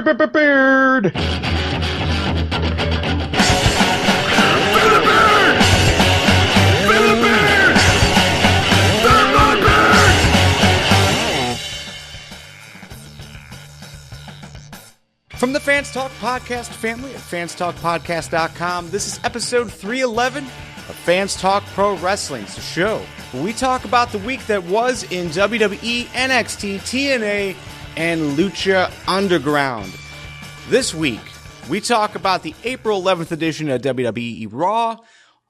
Beard. From the Fans Talk Podcast family at fanstalkpodcast.com, this is episode 311 of Fans Talk Pro Wrestling. It's a show where we talk about the week that was in WWE, NXT, TNA, and Lucha Underground. This week, we talk about the April 11th edition of WWE Raw,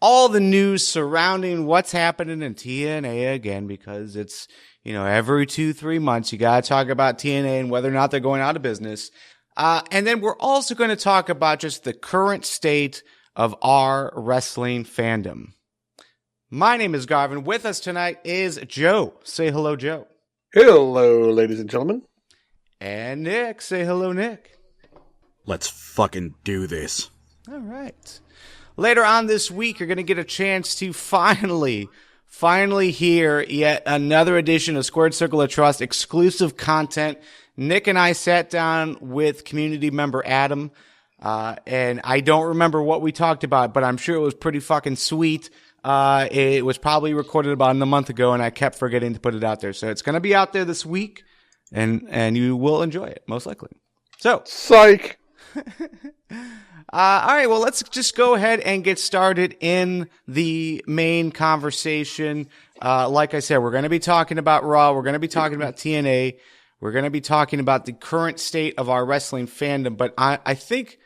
all the news surrounding what's happening in TNA again, because it's, every 2-3 months, you got to talk about TNA and whether or not they're going out of business. And then we're also going to talk about just the current state of our wrestling fandom. My name is Garvin. With us tonight is Joe. Say hello, Joe. Hello, ladies and gentlemen. And Nick. Say hello, Nick. Let's fucking do this. All right. Later on this week, you're going to get a chance to finally hear yet another edition of Squared Circle of Trust exclusive content. Nick and I sat down with community member Adam, and I don't remember what we talked about, but I'm sure it was pretty fucking sweet. It was probably recorded about a month ago, and I kept forgetting to put it out there. So it's going to be out there this week, and you will enjoy it, most likely. So, psych. All right, well, let's just go ahead and get started in the main conversation. Like I said, we're going to be talking about Raw. We're going to be talking about TNA. We're going to be talking about the current state of our wrestling fandom, but I think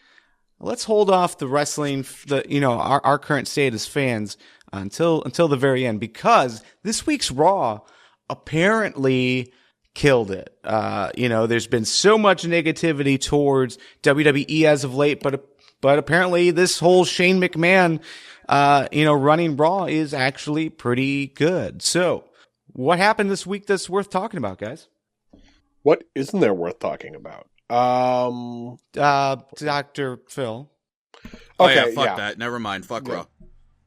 let's hold off the wrestling, our current state as fans until the very end, because this week's Raw apparently killed it. There's been so much negativity towards WWE as of late, but apparently this whole Shane McMahon, running Raw is actually pretty good. So what happened this week that's worth talking about, guys? What isn't there worth talking about? Dr. Phil. Okay, fuck that. Never mind. Fuck Raw.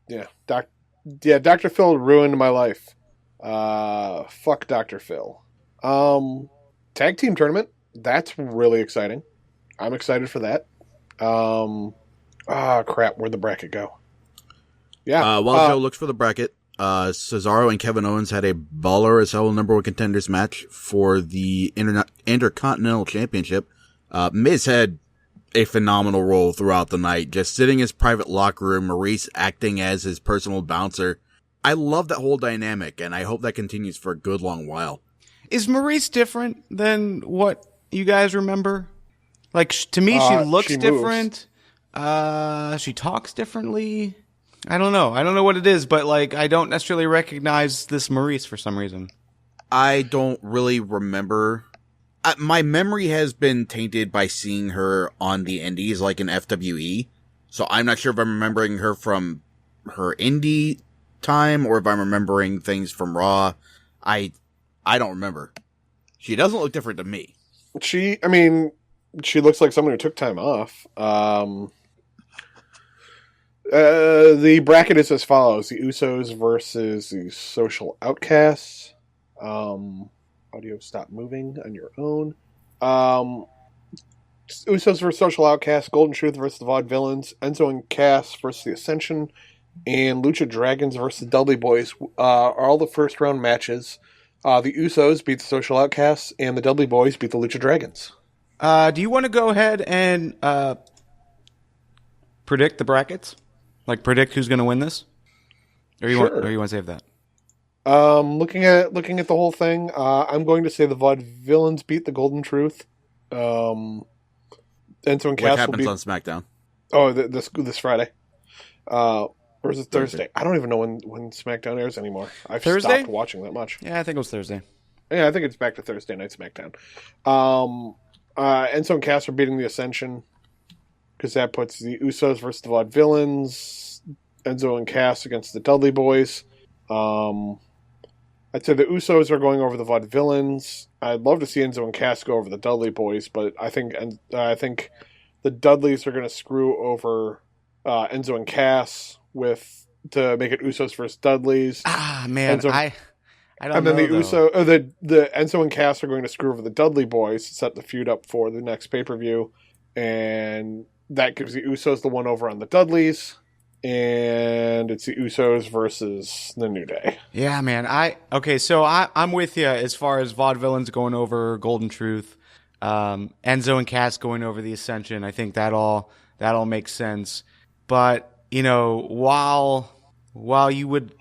Yeah. Dr. Phil ruined my life. Fuck Dr. Phil. Tag team tournament. That's really exciting. I'm excited for that. Crap. Where'd the bracket go? Yeah. While Joe looks for the bracket, Cesaro and Kevin Owens had a baller as hell number one contenders match for the Intercontinental Championship. Miz had a phenomenal role throughout the night, just sitting in his private locker room, Maurice acting as his personal bouncer. I love that whole dynamic, and I hope that continues for a good long while. Is Maurice different than what you guys remember? Like, to me, she looks different. She talks differently. I don't know. I don't know what it is, but I don't necessarily recognize this Maurice for some reason. I don't really remember. My memory has been tainted by seeing her on the indies, like in FWE. So I'm not sure if I'm remembering her from her indie time or if I'm remembering things from Raw. I don't remember. She doesn't look different to me. She looks like someone who took time off. The bracket is as follows: the Usos versus the Social Outcasts. Audio stop moving on your own. Usos versus Social Outcasts, Golden Truth versus the Vaudevillains, Enzo and Cass versus the Ascension, and Lucha Dragons versus the Dudley Boys are all the first round matches. The Usos beat the Social Outcasts, and the Dudley Boys beat the Lucha Dragons. Do you want to go ahead and predict the brackets? Like, predict who's going to win this? Or you want to save that? Looking at the whole thing, I'm going to say the Vaudevillains beat the Golden Truth. Enzo and Cass what happens will on SmackDown? Oh, this Friday. Or is it Thursday? I don't even know when SmackDown airs anymore. I've stopped watching that much. Yeah, I think it was Thursday. Yeah, I think it's back to Thursday night SmackDown. Enzo and Cass are beating the Ascension, because that puts the Usos versus the Vaudevillains, Enzo and Cass against the Dudley Boys. I'd say the Usos are going over the Vaudevillains. I'd love to see Enzo and Cass go over the Dudley Boys, but I think the Dudleys are going to screw over Enzo and Cass to make it Usos versus Dudleys. Ah, man, I don't And then know, the Enzo and Cass are going to screw over the Dudley Boys to set the feud up for the next pay-per-view, and that gives the Usos the one over on the Dudleys, and it's the Usos versus the New Day. Yeah, man. So I'm with you as far as Vaudevillains going over Golden Truth, Enzo and Cass going over the Ascension. I think that all makes sense. But while you would,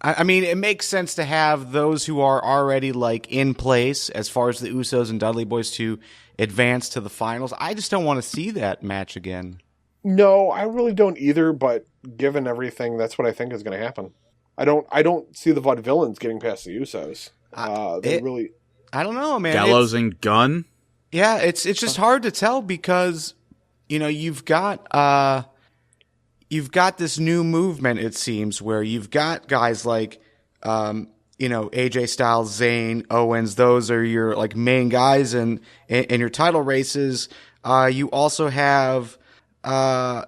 I mean, it makes sense to have those who are already like in place as far as the Usos and Dudley Boys to advance to the finals. I just don't want to see that match again. No, I really don't either, but given everything, that's what I think is going to happen. I don't see the Vaudevillains getting past the Usos. I don't know, man. Gallows and Gunn? Yeah, it's just hard to tell because, you've got this new movement, it seems, where you've got guys like, AJ Styles, Zayn, Owens. Those are your like main guys in your title races. You also have, I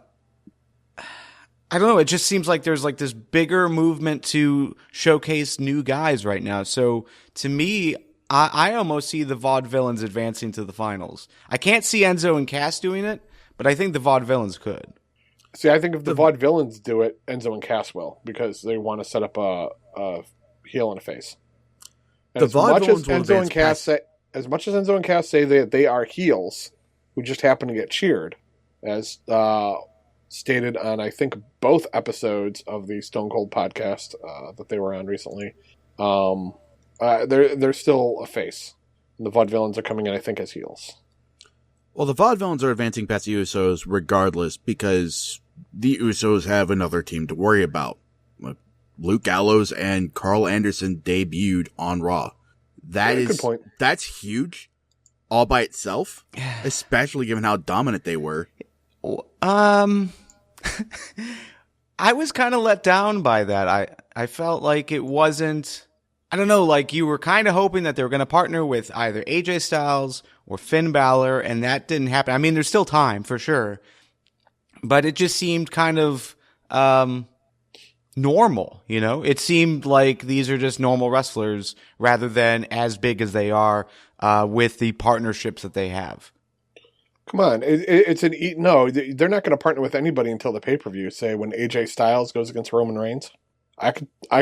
don't know. It just seems like there's like this bigger movement to showcase new guys right now. So to me, I almost see the Vaudevillains advancing to the finals. I can't see Enzo and Cass doing it, but I think the Vaudevillains could. See, I think if the Vaudevillains do it, Enzo and Cass will, because they want to set up a heel and a face. And as much as Enzo and Cass say that they are heels who just happen to get cheered, as stated on, I think, both episodes of the Stone Cold podcast that they were on recently, they're still a face. And the Vaudevillains are coming in, I think, as heels. Well, the Vaudevillains are advancing past the Usos regardless because the Usos have another team to worry about. Luke Gallows and Carl Anderson debuted on Raw. Good point. That's huge all by itself, especially given how dominant they were. I was kind of let down by that. I felt like it wasn't, I don't know, like you were kind of hoping that they were going to partner with either AJ Styles or Finn Balor, and that didn't happen. I mean, there's still time for sure, but it just seemed kind of normal, It seemed like these are just normal wrestlers rather than as big as they are with the partnerships that they have. Come on, no. They're not going to partner with anybody until the pay-per-view. Say when AJ Styles goes against Roman Reigns, I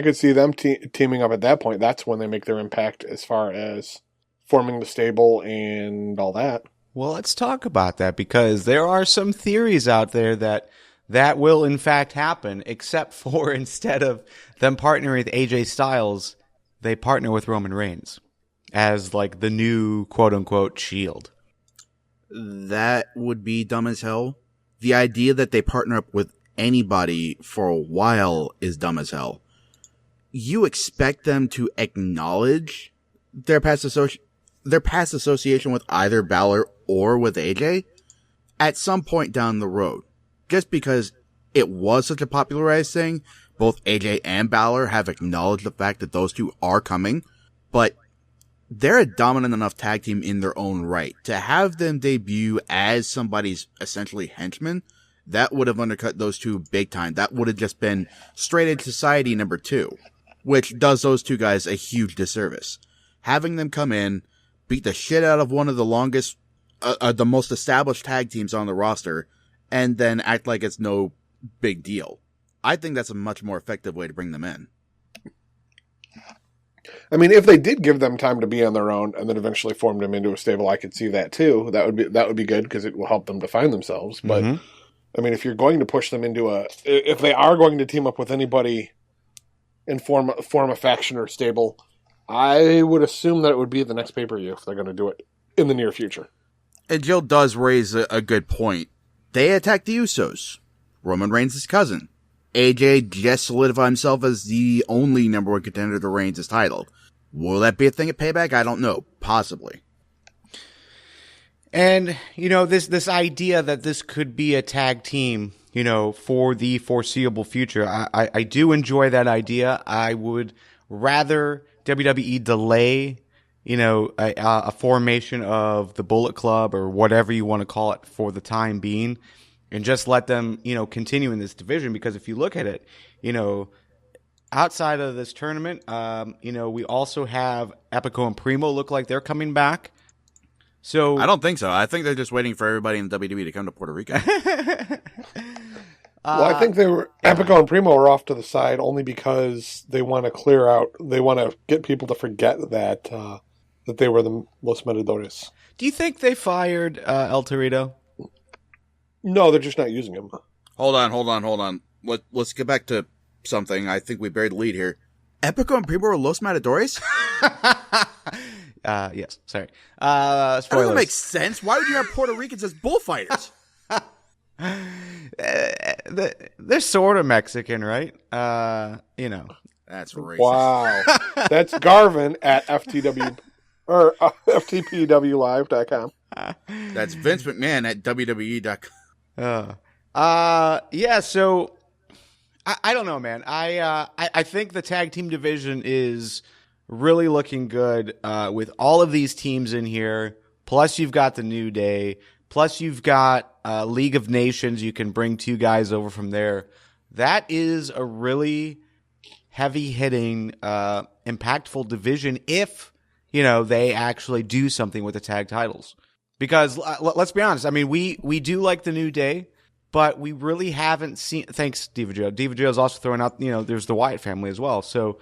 could see them teaming up at that point. That's when they make their impact as far as forming the stable and all that. Well, let's talk about that because there are some theories out there that will in fact happen. Except for instead of them partnering with AJ Styles, they partner with Roman Reigns as like the new quote unquote Shield. That would be dumb as hell. The idea that they partner up with anybody for a while is dumb as hell. You expect them to acknowledge their past association with either Balor or with AJ at some point down the road. Just because it was such a popularized thing, both AJ and Balor have acknowledged the fact that those two are coming, but they're a dominant enough tag team in their own right. To have them debut as somebody's essentially henchman, that would have undercut those two big time. That would have just been straight edge society number 2, which does those two guys a huge disservice. Having them come in, beat the shit out of one of the longest, the most established tag teams on the roster, and then act like it's no big deal. I think that's a much more effective way to bring them in. I mean, if they did give them time to be on their own and then eventually formed them into a stable, I could see that too. That would be good because it will help them define themselves. But I mean, if you're going to push them into if they are going to team up with anybody and form a faction or stable, I would assume that it would be the next pay-per-view if they're going to do it in the near future. And Jill does raise a good point. They attacked the Usos, Roman Reigns' cousin. AJ just solidified himself as the only number 1 contender to Reigns' title. Will that be a thing at Payback? I don't know. Possibly. And, this idea that this could be a tag team, for the foreseeable future, I do enjoy that idea. I would rather WWE delay, a formation of the Bullet Club or whatever you want to call it for the time being and just let them, continue in this division. Because if you look at it, outside of this tournament, we also have Epico and Primo look like they're coming back. So I don't think so. I think they're just waiting for everybody in WWE to come to Puerto Rico. Well, I think Epico and Primo are off to the side only because they want to get people to forget that they were the Los Matadores. Do you think they fired El Torito? No, they're just not using him. Hold on. Let's get back to something. I think we buried the lead here. Epico and Primo are Los Matadores? Yes, sorry. That Spoilers. doesn't make sense. Why would you have Puerto Ricans as bullfighters? They're sort of Mexican, right? That's racist. Wow. That's Garvin at FTW or FTPWLive.com. That's Vince McMahon at WWE.com. Yeah, so I don't know, man. I think the tag team division is really looking good with all of these teams in here. Plus, you've got the New Day. Plus, you've got League of Nations. You can bring 2 guys over from there. That is a really heavy-hitting, impactful division if, they actually do something with the tag titles. Because let's be honest. I mean, we do like the New Day, but we really haven't seen. Thanks, Diva Joe. Diva Joe is also throwing out. There's the Wyatt family as well. So,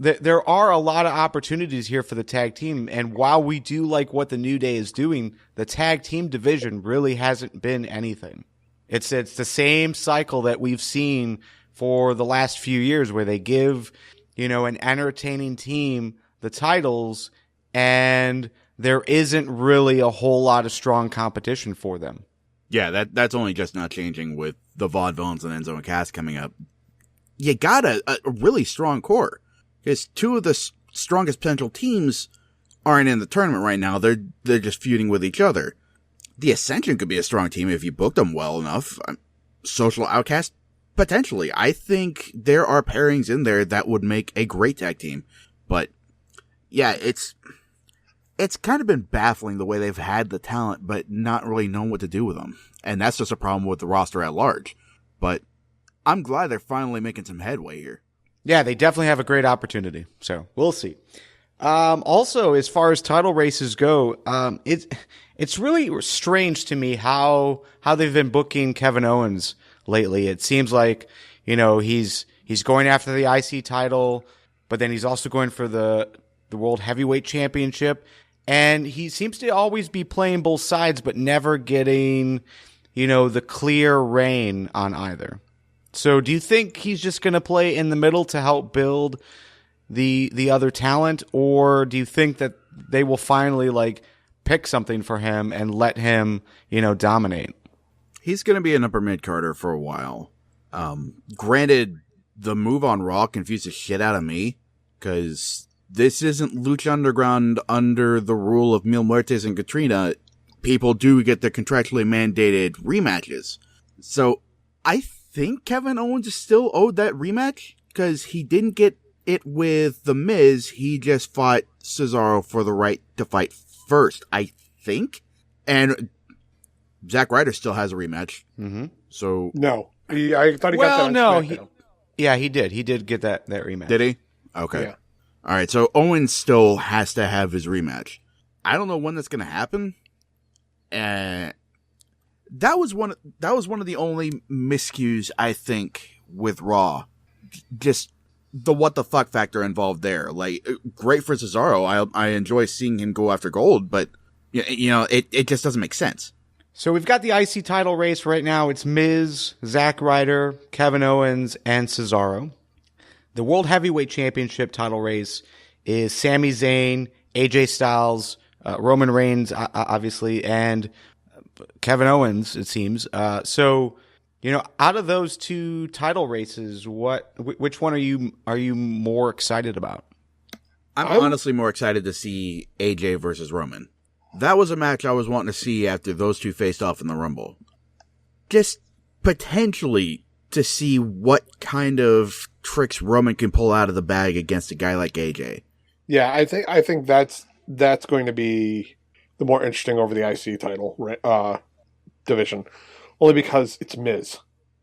there are a lot of opportunities here for the tag team. And while we do like what the New Day is doing, the tag team division really hasn't been anything. It's the same cycle that we've seen for the last few years, where they give an entertaining team the titles, and there isn't really a whole lot of strong competition for them. Yeah, that's only just not changing with the Vaudevillains and Enzo and Cass coming up. You got a really strong core. Because 2 of the strongest potential teams aren't in the tournament right now. They're just feuding with each other. The Ascension could be a strong team if you booked them well enough. Social Outcast, potentially. I think there are pairings in there that would make a great tag team. But, yeah, it's kind of been baffling the way they've had the talent, but not really known what to do with them. And that's just a problem with the roster at large. But I'm glad they're finally making some headway here. Yeah, they definitely have a great opportunity. So we'll see. Also, as far as title races go, it's really strange to me how they've been booking Kevin Owens lately. It seems like, he's going after the IC title, but then he's also going for the World Heavyweight Championship. And he seems to always be playing both sides, but never getting, the clear reign on either. So do you think he's just going to play in the middle to help build the other talent, or do you think that they will finally pick something for him and let him, dominate? He's going to be an upper mid-carder for a while. Granted, the move on Raw confused the shit out of me, because this isn't Lucha Underground under the rule of Mil Muertes and Katrina. People do get their contractually mandated rematches. So I think Kevin Owens is still owed that rematch, because he didn't get it with The Miz. He just fought Cesaro for the right to fight first, I think. And Zack Ryder still has a rematch. Mm-hmm. So no, I thought he got that on SmackDown. He did. He did get that rematch. Did he? Okay. Yeah. All right. So Owens still has to have his rematch. I don't know when that's going to happen. And that was one of the only miscues, I think, with Raw. Just the what the fuck factor involved there. Great for Cesaro. I enjoy seeing him go after gold, but it just doesn't make sense. So we've got the IC title race right now. It's Miz, Zack Ryder, Kevin Owens, and Cesaro. The World Heavyweight Championship title race is Sami Zayn, AJ Styles, Roman Reigns, obviously, and Kevin Owens, it seems. So, out of those 2 title races, which one are you more excited about? I'm honestly more excited to see AJ versus Roman. That was a match I was wanting to see after those 2 faced off in the Rumble. Just potentially to see what kind of tricks Roman can pull out of the bag against a guy like AJ. Yeah, I think that's going to be the more interesting over the IC title division, only because it's Miz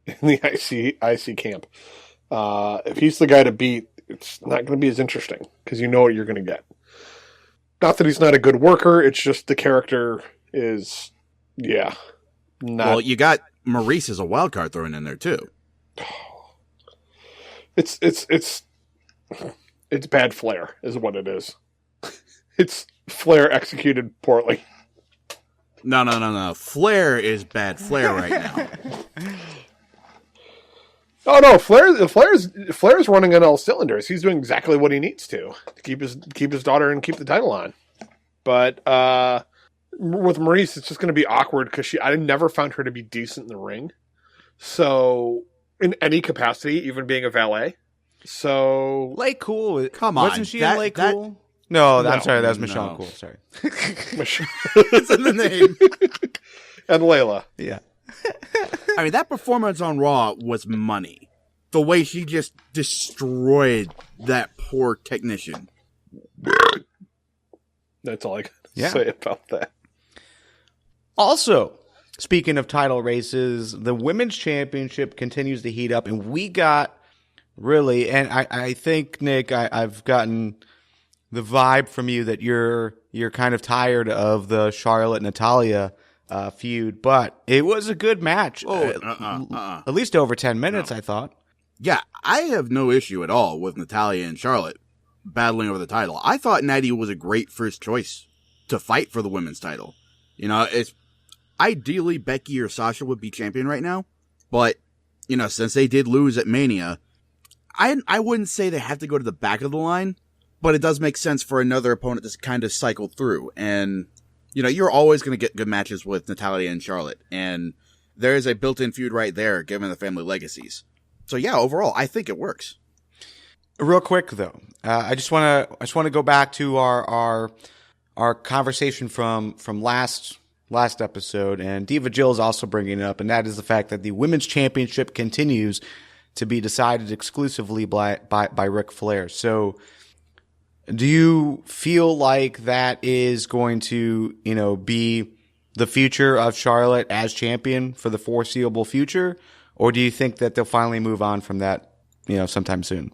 in the IC camp. If he's the guy to beat, it's not going to be as interesting because you know what you're going to get. Not that he's not a good worker, it's just the character is, not. Well, you got Maurice as a wild card thrown in there too. It's bad Flair, is what it is. It's Flair executed poorly. No. Flair is bad Flair right now. Oh no, Flair's running on all cylinders. He's doing exactly what he needs to keep his daughter and keep the title on. But with Maurice, it's just going to be awkward because I never found her to be decent in the ring. So in any capacity, even being a valet. So Lay Cool. Come on, wasn't she in Lay Cool? No, I'm sorry, that was Michelle Cool. Sorry, it's in the name. And Layla. Yeah. I mean, that performance on Raw was money. The way she just destroyed that poor technician. That's all I got to say about that. Also, speaking of title races, the Women's Championship continues to heat up, and we got really, and I think, Nick, I've gotten the vibe from you that you're kind of tired of the Charlotte-Natalia feud, but it was a good match. At least over 10 minutes, I thought. Yeah, I have no issue at all with Natalia and Charlotte battling over the title. I thought Natty was a great first choice to fight for the women's title. You know, it's ideally Becky or Sasha would be champion right now, but you know, since they did lose at Mania, I wouldn't say they have to go to the back of the line, but it does make sense for another opponent to kind of cycle through. And you know, you're always going to get good matches with Natalia and Charlotte, and there is a built-in feud right there, given the family legacies. So yeah, overall, I think it works. Real quick though, I just want to go back to our conversation from last episode, and Diva Jill is also bringing it up, and that is the fact that the Women's Championship continues to be decided exclusively by Ric Flair. So, do you feel like that is going to, you know, be the future of Charlotte as champion for the foreseeable future? Or do you think that they'll finally move on from that, you know, sometime soon?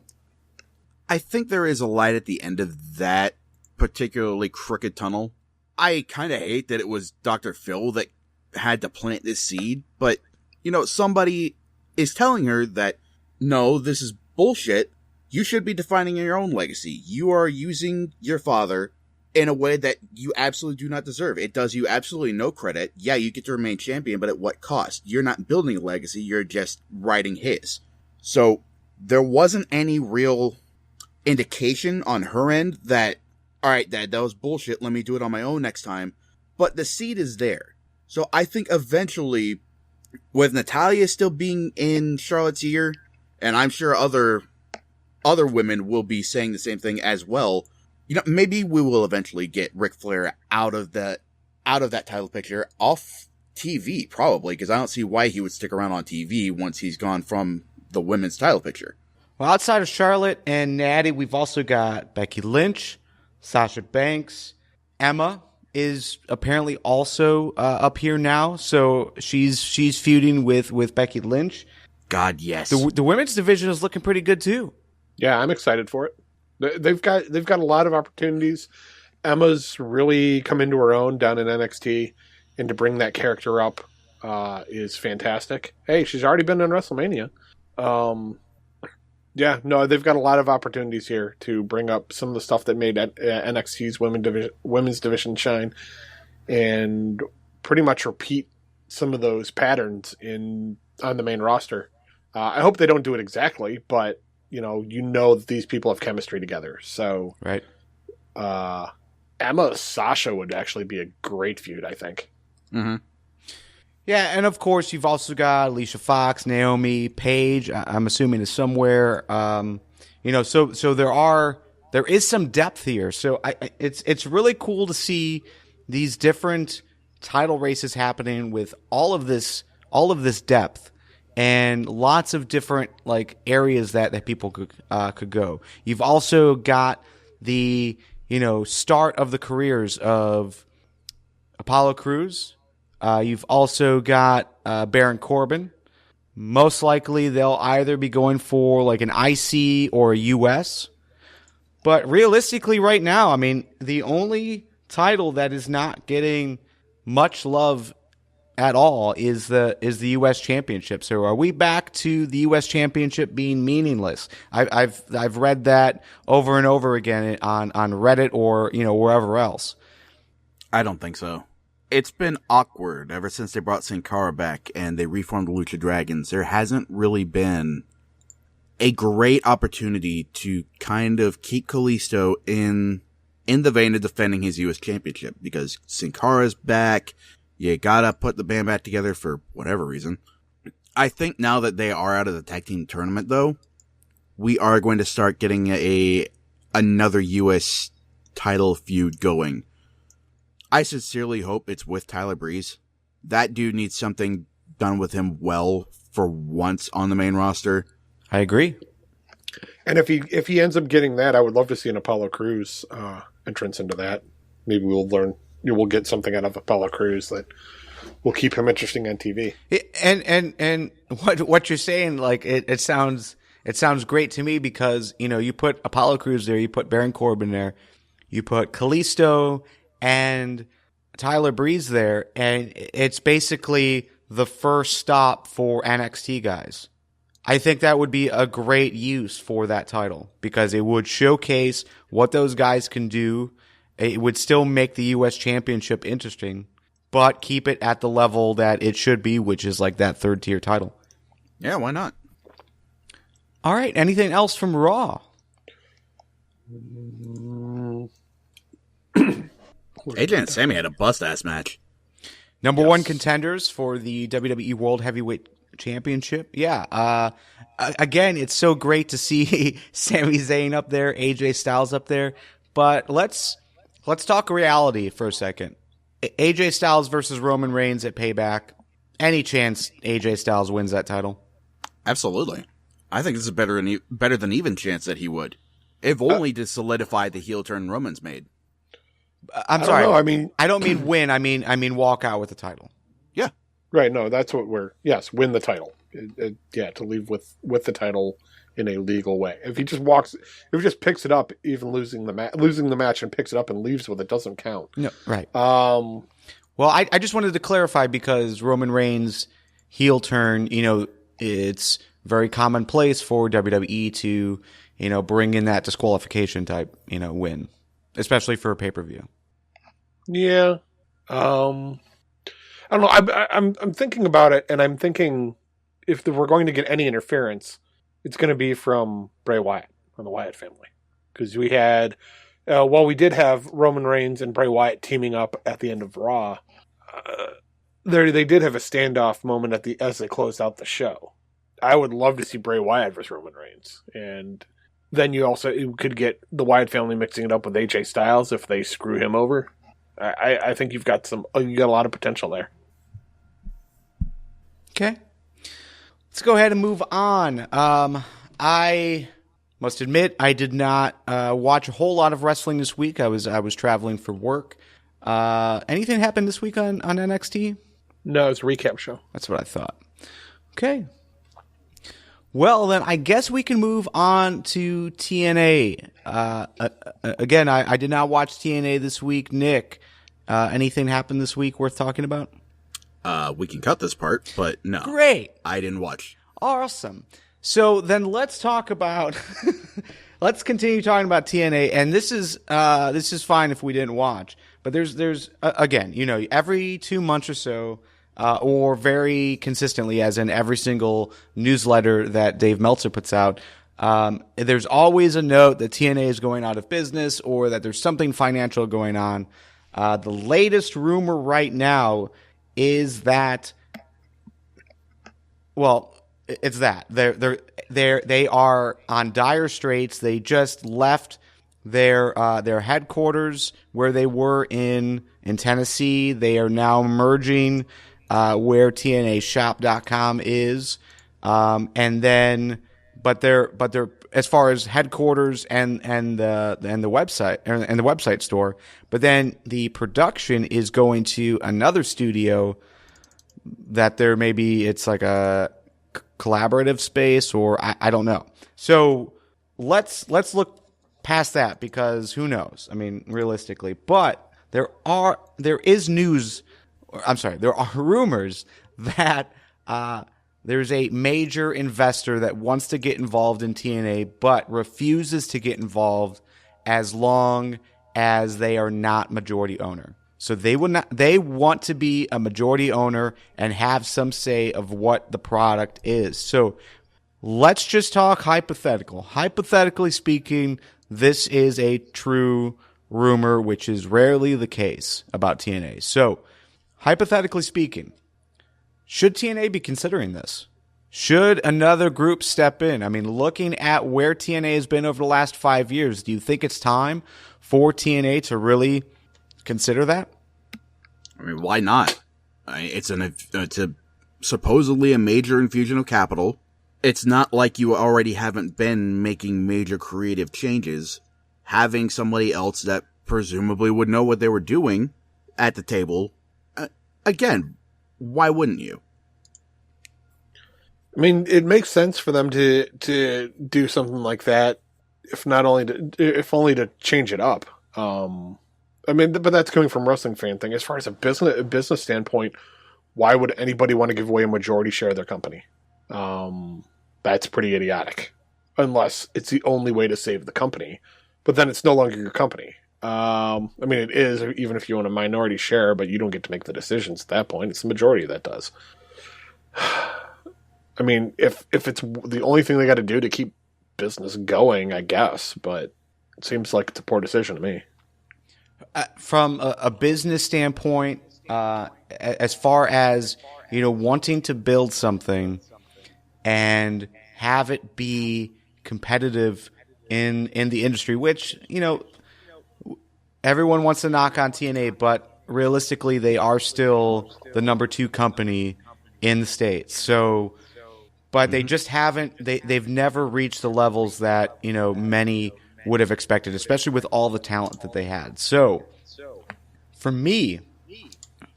I think there is a light at the end of that particularly crooked tunnel. I kind of hate that it was Dr. Phil that had to plant this seed, but, you know, somebody is telling her that, no, this is bullshit. You should be defining your own legacy. You are using your father in a way that you absolutely do not deserve. It does you absolutely no credit. Yeah, you get to remain champion, but at what cost? You're not building a legacy, you're just writing his. So, there wasn't any real indication on her end that, alright, Dad, that was bullshit, let me do it on my own next time. But the seed is there. So I think eventually, with Natalia still being in Charlotte's ear, and I'm sure other women will be saying the same thing as well, you know, maybe we will eventually get Ric Flair out of that title picture, off TV, probably, because I don't see why he would stick around on TV once he's gone from the women's title picture. Well, outside of Charlotte and Natty, we've also got Becky Lynch, Sasha Banks. Emma is apparently also up here now, so she's feuding with Becky Lynch. God, yes. The women's division is looking pretty good too. Yeah, I'm excited for it. They've got a lot of opportunities. Emma's really come into her own down in NXT, and to bring that character up is fantastic. Hey, she's already been in WrestleMania. Yeah, no, they've got a lot of opportunities here to bring up some of the stuff that made NXT's women's division shine, and pretty much repeat some of those patterns on the main roster. I hope they don't do it exactly, but you know that these people have chemistry together. So, right. Emma Sasha would actually be a great feud, I think. Mm-hmm. Yeah, and of course you've also got Alicia Fox, Naomi, Paige. I'm assuming is somewhere. You know, so there is some depth here. So it's really cool to see these different title races happening with all of this depth and lots of different like areas that people could go. You've also got the start of the careers of Apollo Crews. You've also got Baron Corbin. Most likely they'll either be going for like an IC or a US. But realistically right now, I mean, the only title that is not getting much love at all is the U.S. Championship. So are we back to the U.S. Championship being meaningless? I've read that over and over again on Reddit or wherever else. I don't think so. It's been awkward ever since they brought Sin Cara back and they reformed the Lucha Dragons. There hasn't really been a great opportunity to kind of keep Kalisto in the vein of defending his U.S. Championship because Sin Cara's back. You gotta put the band back together for whatever reason. I think now that they are out of the tag team tournament, though, we are going to start getting another U.S. title feud going. I sincerely hope it's with Tyler Breeze. That dude needs something done with him well for once on the main roster. I agree. And if he ends up getting that, I would love to see an Apollo Crews entrance into that. Maybe we'll get something out of Apollo Crews that will keep him interesting on TV. And what you're saying, like it sounds great to me because you put Apollo Crews there, you put Baron Corbin there, you put Kalisto and Tyler Breeze there, and it's basically the first stop for NXT guys. I think that would be a great use for that title because it would showcase what those guys can do. It would still make the U.S. Championship interesting, but keep it at the level that it should be, which is like that third tier title. Yeah, why not? All right. Anything else from Raw? AJ and Sammy had a bust-ass match. Number one contenders for the WWE World Heavyweight Championship. Yeah. Again, it's so great to see Sami Zayn up there, AJ Styles up there. But let's talk reality for a second. AJ Styles versus Roman Reigns at Payback. Any chance AJ Styles wins that title? Absolutely. I think this is better than even chance that he would. If only to solidify the heel turn Roman's made. I'm sorry. I don't mean win. I mean walk out with the title. Yeah. Right. No, that's what win the title. To leave with the title in a legal way. If he just picks it up, even losing the match and picks it up and leaves with it doesn't count. No, right. Well, I just wanted to clarify because Roman Reigns heel turn, it's very commonplace for WWE to, bring in that disqualification type, win, especially for a pay-per-view. Yeah. I don't know. I'm thinking about it, and I'm thinking if we're going to get any interference, it's going to be from Bray Wyatt on the Wyatt family. Because we had, we did have Roman Reigns and Bray Wyatt teaming up at the end of Raw, they did have a standoff moment as they closed out the show. I would love to see Bray Wyatt versus Roman Reigns. And then you could get the Wyatt family mixing it up with AJ Styles if they screw him over. I think you got a lot of potential there. Okay. Let's go ahead and move on. I must admit I did not watch a whole lot of wrestling this week. I was traveling for work. Anything happened this week on NXT? No, it's a recap show. That's what I thought. Okay. Well, then I guess we can move on to TNA. Again, I did not watch TNA this week. Nick, anything happened this week worth talking about? We can cut this part, but no. Great. I didn't watch. Awesome. So then let's talk about let's continue talking about TNA, and this is fine if we didn't watch. But there's again, every 2 months or so, or very consistently, as in every single newsletter that Dave Meltzer puts out, there's always a note that TNA is going out of business or that there's something financial going on. The latest rumor right now is that, well, it's that they are on dire straits. They just left their headquarters where they were in Tennessee. They are now merging where TNAshop.com is, and then but they're as far as headquarters and the website and the website store. But then the production is going to another studio that it's like a collaborative space, or I don't know. So let's look past that, because who knows? I mean, realistically, but there are rumors that there's a major investor that wants to get involved in TNA but refuses to get involved as long as they are not majority owner. So they want to be a majority owner and have some say of what the product is. So let's just talk hypothetical. Hypothetically speaking, this is a true rumor, which is rarely the case about TNA. So hypothetically speaking, should TNA be considering this? Should another group step in? I mean, looking at where TNA has been over the last 5 years, do you think it's time for TNA to really consider that? I mean, why not? It's a supposedly a major infusion of capital. It's not like you already haven't been making major creative changes. Having somebody else that presumably would know what they were doing at the table, again, why wouldn't you? I mean, it makes sense for them to do something like that, if only to change it up. I mean, but that's coming from a wrestling fan thing. As far as a business standpoint, why would anybody want to give away a majority share of their company? That's pretty idiotic, unless it's the only way to save the company. But then it's no longer your company. I mean, it is, even if you own a minority share, but you don't get to make the decisions at that point. It's the majority that does. I mean, if it's the only thing they got to do to keep business going, I guess, but it seems like it's a poor decision to me. From a business standpoint, as far as, wanting to build something and have it be competitive in the industry, which, everyone wants to knock on TNA, but realistically, they are still the number 2 company in the States. So, but they just haven't, they've never reached the levels that, many would have expected, especially with all the talent that they had. So, for me,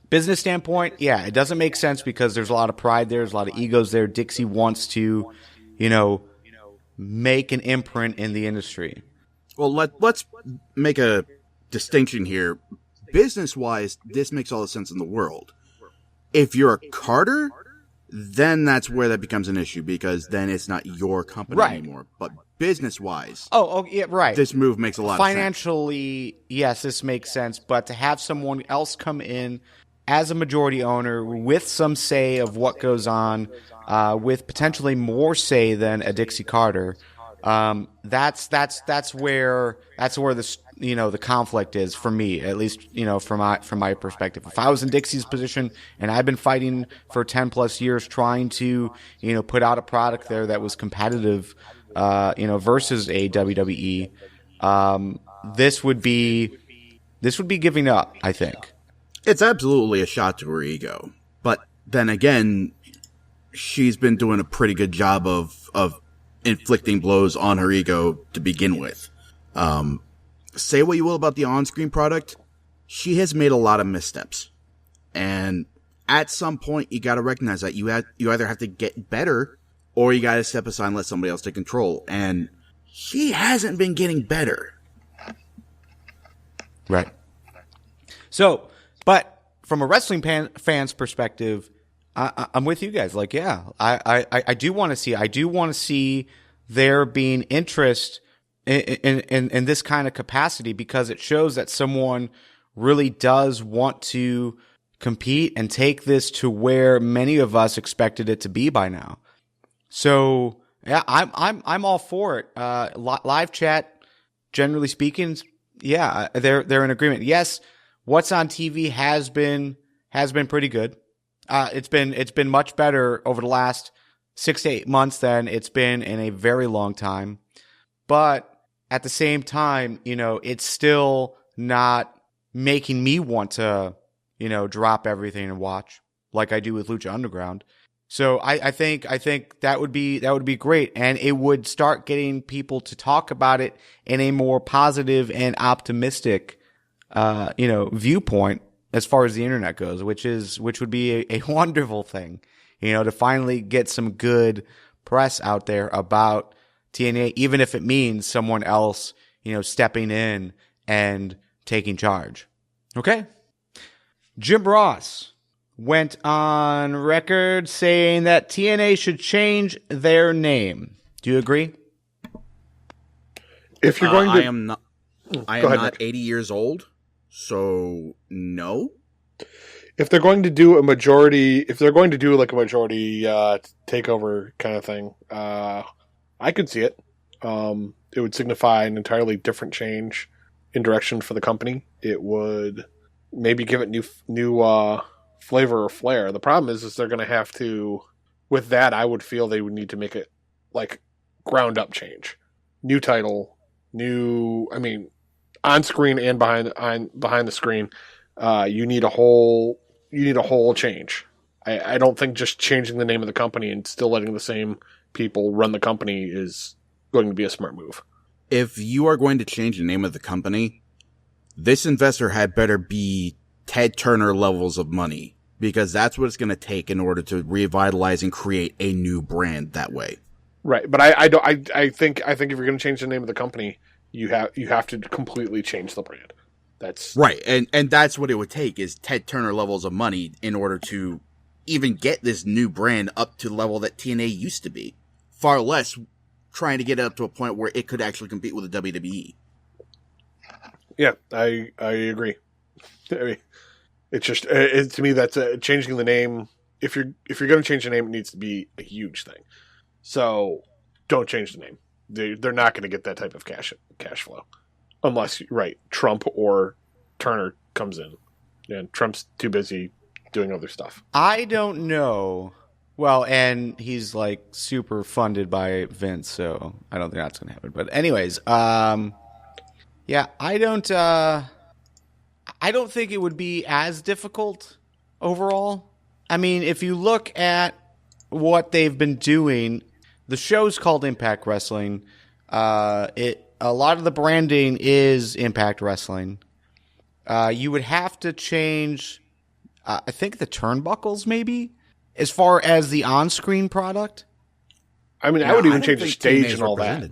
business standpoint, yeah, it doesn't make sense because there's a lot of pride there, there's a lot of egos there. Dixie wants to, make an imprint in the industry. Well, let's make a distinction here. Business-wise, this makes all the sense in the world. If you're a Carter, then that's where that becomes an issue, because then it's not your company anymore. But business-wise, yeah, right. This move makes a lot of sense. Financially, yes, this makes sense. But to have someone else come in as a majority owner with some say of what goes on, with potentially more say than a Dixie Carter, that's where this, the conflict is for me, at least, from my perspective. If I was in Dixie's position and I've been fighting for 10 plus years trying to, put out a product there that was competitive, versus a WWE, this would be giving up, I think. It's absolutely a shot to her ego. But then again, she's been doing a pretty good job of inflicting blows on her ego to begin with. Say what you will about the on-screen product, she has made a lot of missteps. And at some point, you gotta recognize that you either have to get better, or you gotta step aside and let somebody else take control. And she hasn't been getting better. Right. So, but from a wrestling fan's perspective, I'm with you guys. Like, yeah, I do want to see there being interest in this kind of capacity, because it shows that someone really does want to compete and take this to where many of us expected it to be by now. So yeah, I'm all for it. Live chat, generally speaking, yeah, they're in agreement. Yes, what's on TV has been pretty good. It's been much better over the last 6 to 8 months than it's been in a very long time. But at the same time, it's still not making me want to, drop everything and watch like I do with Lucha Underground. So I think that would be great, and it would start getting people to talk about it in a more positive and optimistic, viewpoint as far as the internet goes, which would be a wonderful thing. to finally get some good press out there about TNA, even if it means someone else, stepping in and taking charge. Okay. Jim Ross went on record saying that TNA should change their name. Do you agree? If you're going to, I am not 80 years old, so no. If they're going to do like a majority takeover kind of thing, I could see it. It would signify an entirely different change in direction for the company. It would maybe give it new flavor or flair. The problem is they're going to have to. With that, I would feel they would need to make it like ground up change, new title, on screen and behind the screen. You need a whole change. I don't think just changing the name of the company and still letting the same people run the company is going to be a smart move. If you are going to change the name of the company, this investor had better be Ted Turner levels of money, because that's what it's going to take in order to revitalize and create a new brand that way. Right, but I think if you're going to change the name of the company, you have to completely change the brand. That's right, and that's what it would take, is Ted Turner levels of money in order to even get this new brand up to the level that TNA used to be. Far less trying to get it up to a point where it could actually compete with the WWE. Yeah, I agree. I mean, it's just to me that's changing the name. If you're going to change the name, it needs to be a huge thing. So don't change the name. They're not going to get that type of cash flow unless Trump or Turner comes in, and Trump's too busy doing other stuff. I don't know. Well, and he's like super funded by Vince, so I don't think that's going to happen. But anyways, yeah, I don't think it would be as difficult overall. I mean, if you look at what they've been doing, the show's called Impact Wrestling. A lot of the branding is Impact Wrestling. You would have to change, I think, the turnbuckles maybe, as far as the on-screen product. I mean, I would even change the stage and all that.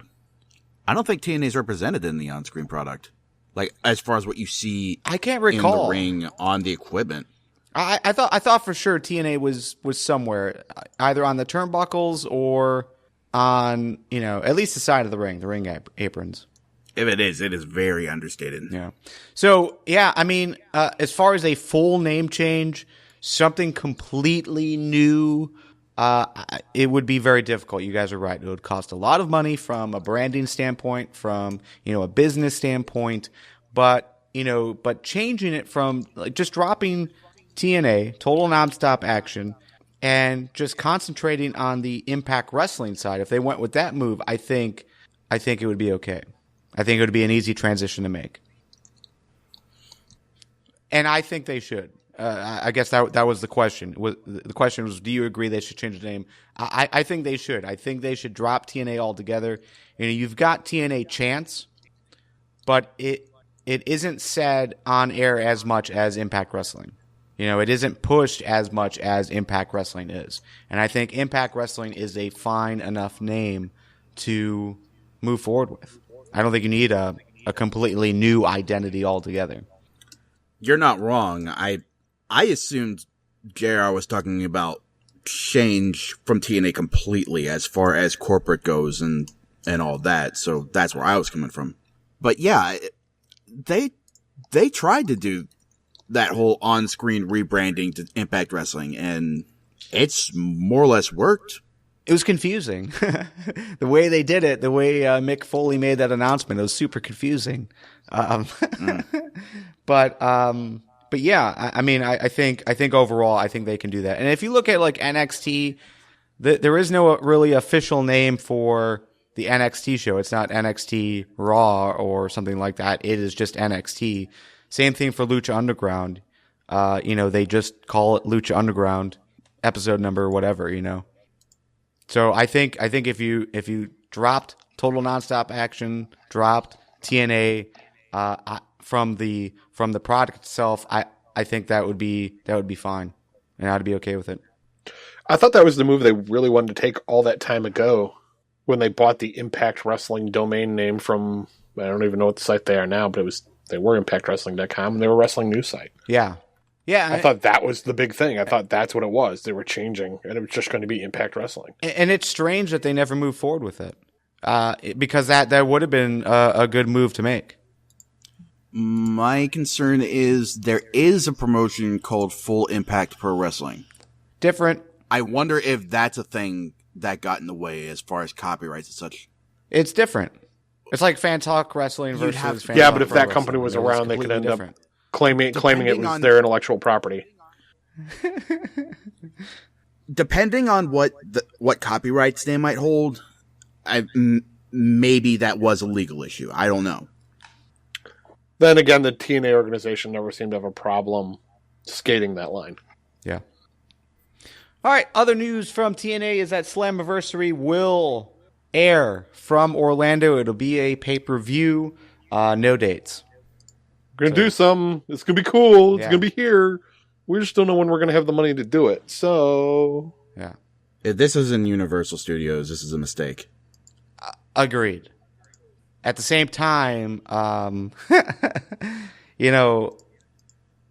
I don't think TNA is represented in the on-screen product. Like, as far as what you see, I can't recall in the ring on the equipment. I thought for sure TNA was somewhere, either on the turnbuckles or on, at least the side of the ring aprons. If it is very understated. Yeah. So, yeah, I mean, as far as a full name change, something completely new, it would be very difficult. You guys are right. It would cost a lot of money from a branding standpoint, from, a business standpoint, but changing it from just dropping TNA, Total Nonstop Action, and just concentrating on the Impact Wrestling side. If they went with that move, I think it would be okay. I think it would be an easy transition to make. And I think they should. I guess that was the question. The question was, do you agree they should change the name? I think they should. I think they should drop TNA altogether. You've got TNA chants, but it isn't said on air as much as Impact Wrestling. It isn't pushed as much as Impact Wrestling is. And I think Impact Wrestling is a fine enough name to move forward with. I don't think you need a completely new identity altogether. You're not wrong. I assumed JR was talking about change from TNA completely as far as corporate goes and all that. So that's where I was coming from. But yeah, they tried to do that whole on-screen rebranding to Impact Wrestling, and it's more or less worked. It was confusing. The way they did it, the way Mick Foley made that announcement, it was super confusing. But yeah, I mean, I think overall, I think they can do that. And if you look at like NXT, there is no really official name for the NXT show. It's not NXT Raw or something like that. It is just NXT. Same thing for Lucha Underground. They just call it Lucha Underground episode number, whatever, So I think if you dropped Total Nonstop Action, dropped TNA from the product itself, I think that would be fine, and I'd be okay with it. I thought that was the move they really wanted to take all that time ago when they bought the Impact Wrestling domain name from, I don't even know what the site they are now, but they were ImpactWrestling.com and they were a wrestling news site. Yeah. Yeah. I thought that was the big thing. I thought that's what it was. They were changing, and it was just going to be Impact Wrestling. And it's strange that they never moved forward with it, because that would have been a good move to make. My concern is there is a promotion called Full Impact Pro Wrestling. Different. I wonder if that's a thing that got in the way as far as copyrights and such. It's different. It's like Fan Talk Wrestling versus Fan Yeah, Talk but if Pro that Wrestling, company was around, they could end different. up claiming it was their intellectual property. Depending on what copyrights they might hold, maybe that was a legal issue. I don't know. Then again, the TNA organization never seemed to have a problem skating that line. Yeah. All right. Other news from TNA is that Slammiversary will air from Orlando. It'll be a pay-per-view. No dates. We're going to do something. It's going to be cool. It's Yeah. going to be here. We just don't know when we're going to have the money to do it. So, Yeah. If this is in Universal Studios, this is a mistake. Agreed. At the same time, I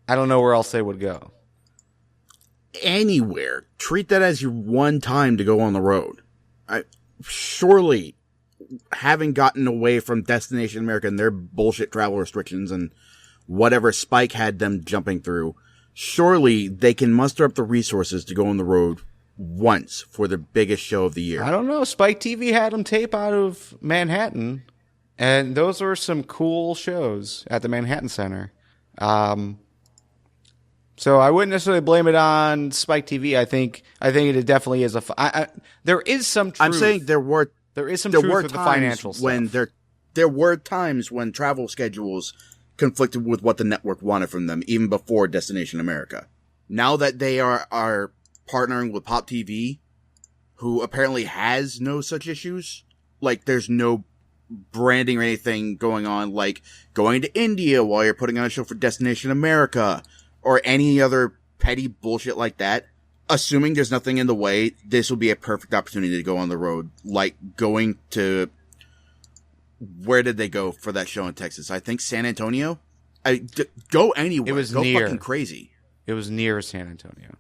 don't know where else they would go. Anywhere. Treat that as your one time to go on the road. Surely, having gotten away from Destination America and their bullshit travel restrictions and whatever Spike had them jumping through, surely they can muster up the resources to go on the road once for the biggest show of the year. I don't know. Spike TV had them tape out of Manhattan, and those were some cool shows at the Manhattan Center. So I wouldn't necessarily blame it on Spike TV. I think it definitely is there is some truth. I'm saying there were some truth with the financial stuff. when there were times when travel schedules conflicted with what the network wanted from them, even before Destination America. Now that they are partnering with Pop TV, who apparently has no such issues, like there's no branding or anything going on, like going to India while you're putting on a show for Destination America, or any other petty bullshit like that. Assuming there's nothing in the way, this will be a perfect opportunity to go on the road. Like going to, where did they go for that show in Texas? I think San Antonio. Go anywhere. It was go near. fucking crazy. It was near San Antonio.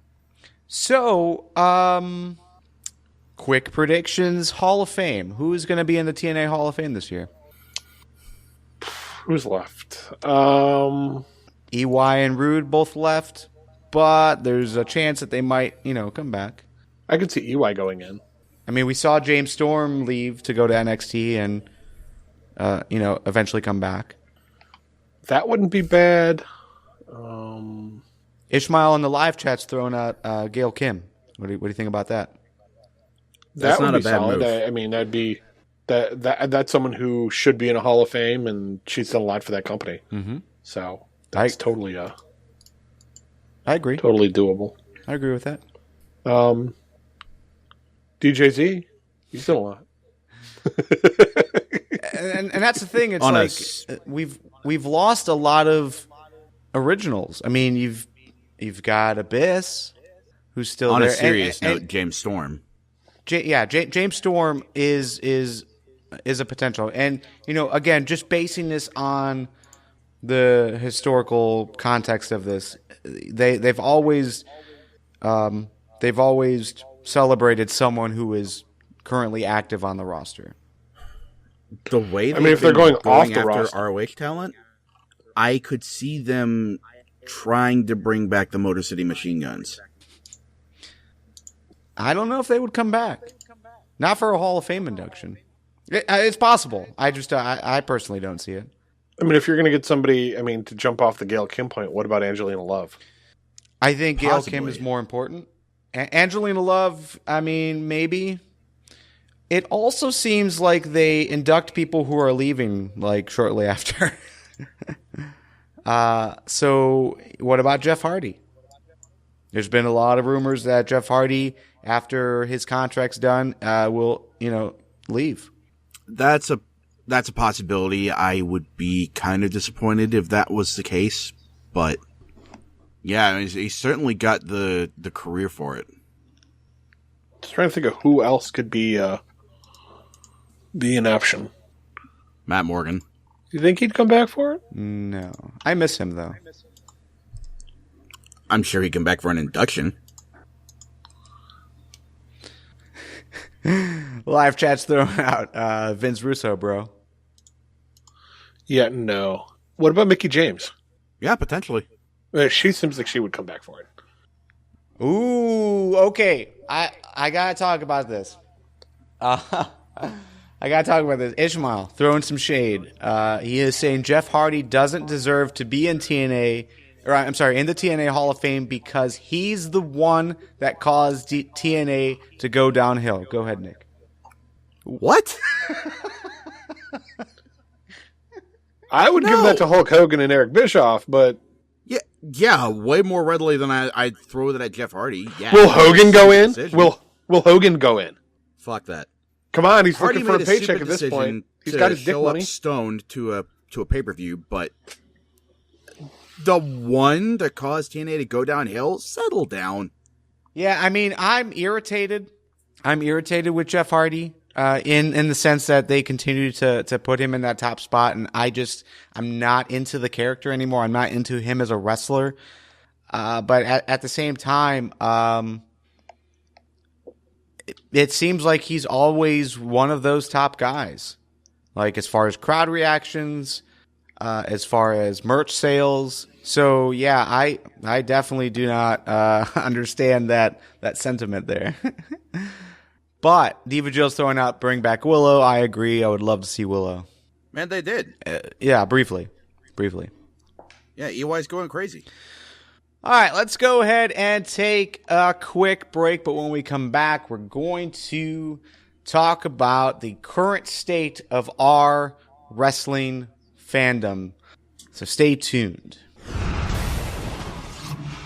So, quick predictions. Hall of Fame. Who's going to be in the TNA Hall of Fame this year? who's left? EY and Rude both left, but there's a chance that they might, come back. I could see EY going in. I mean, we saw James Storm leave to go to NXT and, eventually come back. That wouldn't be bad. Ishmael in the live chat's throwing out Gail Kim. What do you think about that? That's That would not be a bad solid. move. I mean, that'd be that's someone who should be in a Hall of Fame, and she's done a lot for that company. Mm-hmm. So that's I totally agree. totally doable. I agree with that. DJZ, he's done a lot. And that's the thing. It's On like us. we've lost a lot of originals. I mean, you've got Abyss, who's still On there. a serious And- note, James Storm. James Storm is a potential, and again, just basing this on the historical context of this, they've always celebrated someone who is currently active on the roster. The way if they're going off the after roster. ROH talent, I could see them trying to bring back the Motor City Machine Guns. I don't know if they would come back. Not for a Hall of Fame induction. It's possible. I personally don't see it. I mean, if you're going to get somebody, to jump off the Gail Kim point, what about Angelina Love? I think Gail Kim Possibly. is more important. Angelina Love, maybe. It also seems like they induct people who are leaving, shortly after. So what about Jeff Hardy? There's been a lot of rumors that Jeff Hardy, after his contract's done, will, leave. That's a possibility. I would be kind of disappointed if that was the case, but yeah, he's certainly got the career for it. Just trying to think of who else could be an option. Matt Morgan. Do you think he'd come back for it? No. I miss him, though. I'm sure he'd come back for an induction. Live chat's throwing out Vince Russo, bro. Yeah, no. What about Mickie James? Yeah, potentially. She seems like she would come back for it. Ooh, okay. I gotta talk about this. I gotta talk about this. Ishmael throwing some shade. He is saying Jeff Hardy doesn't deserve to be in TNA, or I'm sorry, in the TNA Hall of Fame because he's the one that caused TNA to go downhill. Go ahead, Nick. What? I would give that to Hulk Hogan and Eric Bischoff, but Yeah, way more readily than I'd throw that at Jeff Hardy. Yeah. will Hogan go in? Will Hogan go in? Fuck that. Come on, he's Hardy looking for a made paycheck stupid at this decision point. He's to got his dick show money. up stoned to a pay-per-view, but the one that caused TNA to go downhill, settle down. Yeah, I mean, I'm irritated. I'm irritated with Jeff Hardy in the sense that they continue to put him in that top spot, and I'm not into the character anymore. I'm not into him as a wrestler. But at the same time, it seems like he's always one of those top guys. Like as far as crowd reactions, as far as merch sales. So yeah, I definitely do not understand that sentiment there. But Diva Jill's throwing out bring back Willow. I agree. I would love to see Willow. Man, they did. Yeah, briefly. Yeah, EY's going crazy. All right, let's go ahead and take a quick break. But when we come back, we're going to talk about the current state of our wrestling fandom. So stay tuned.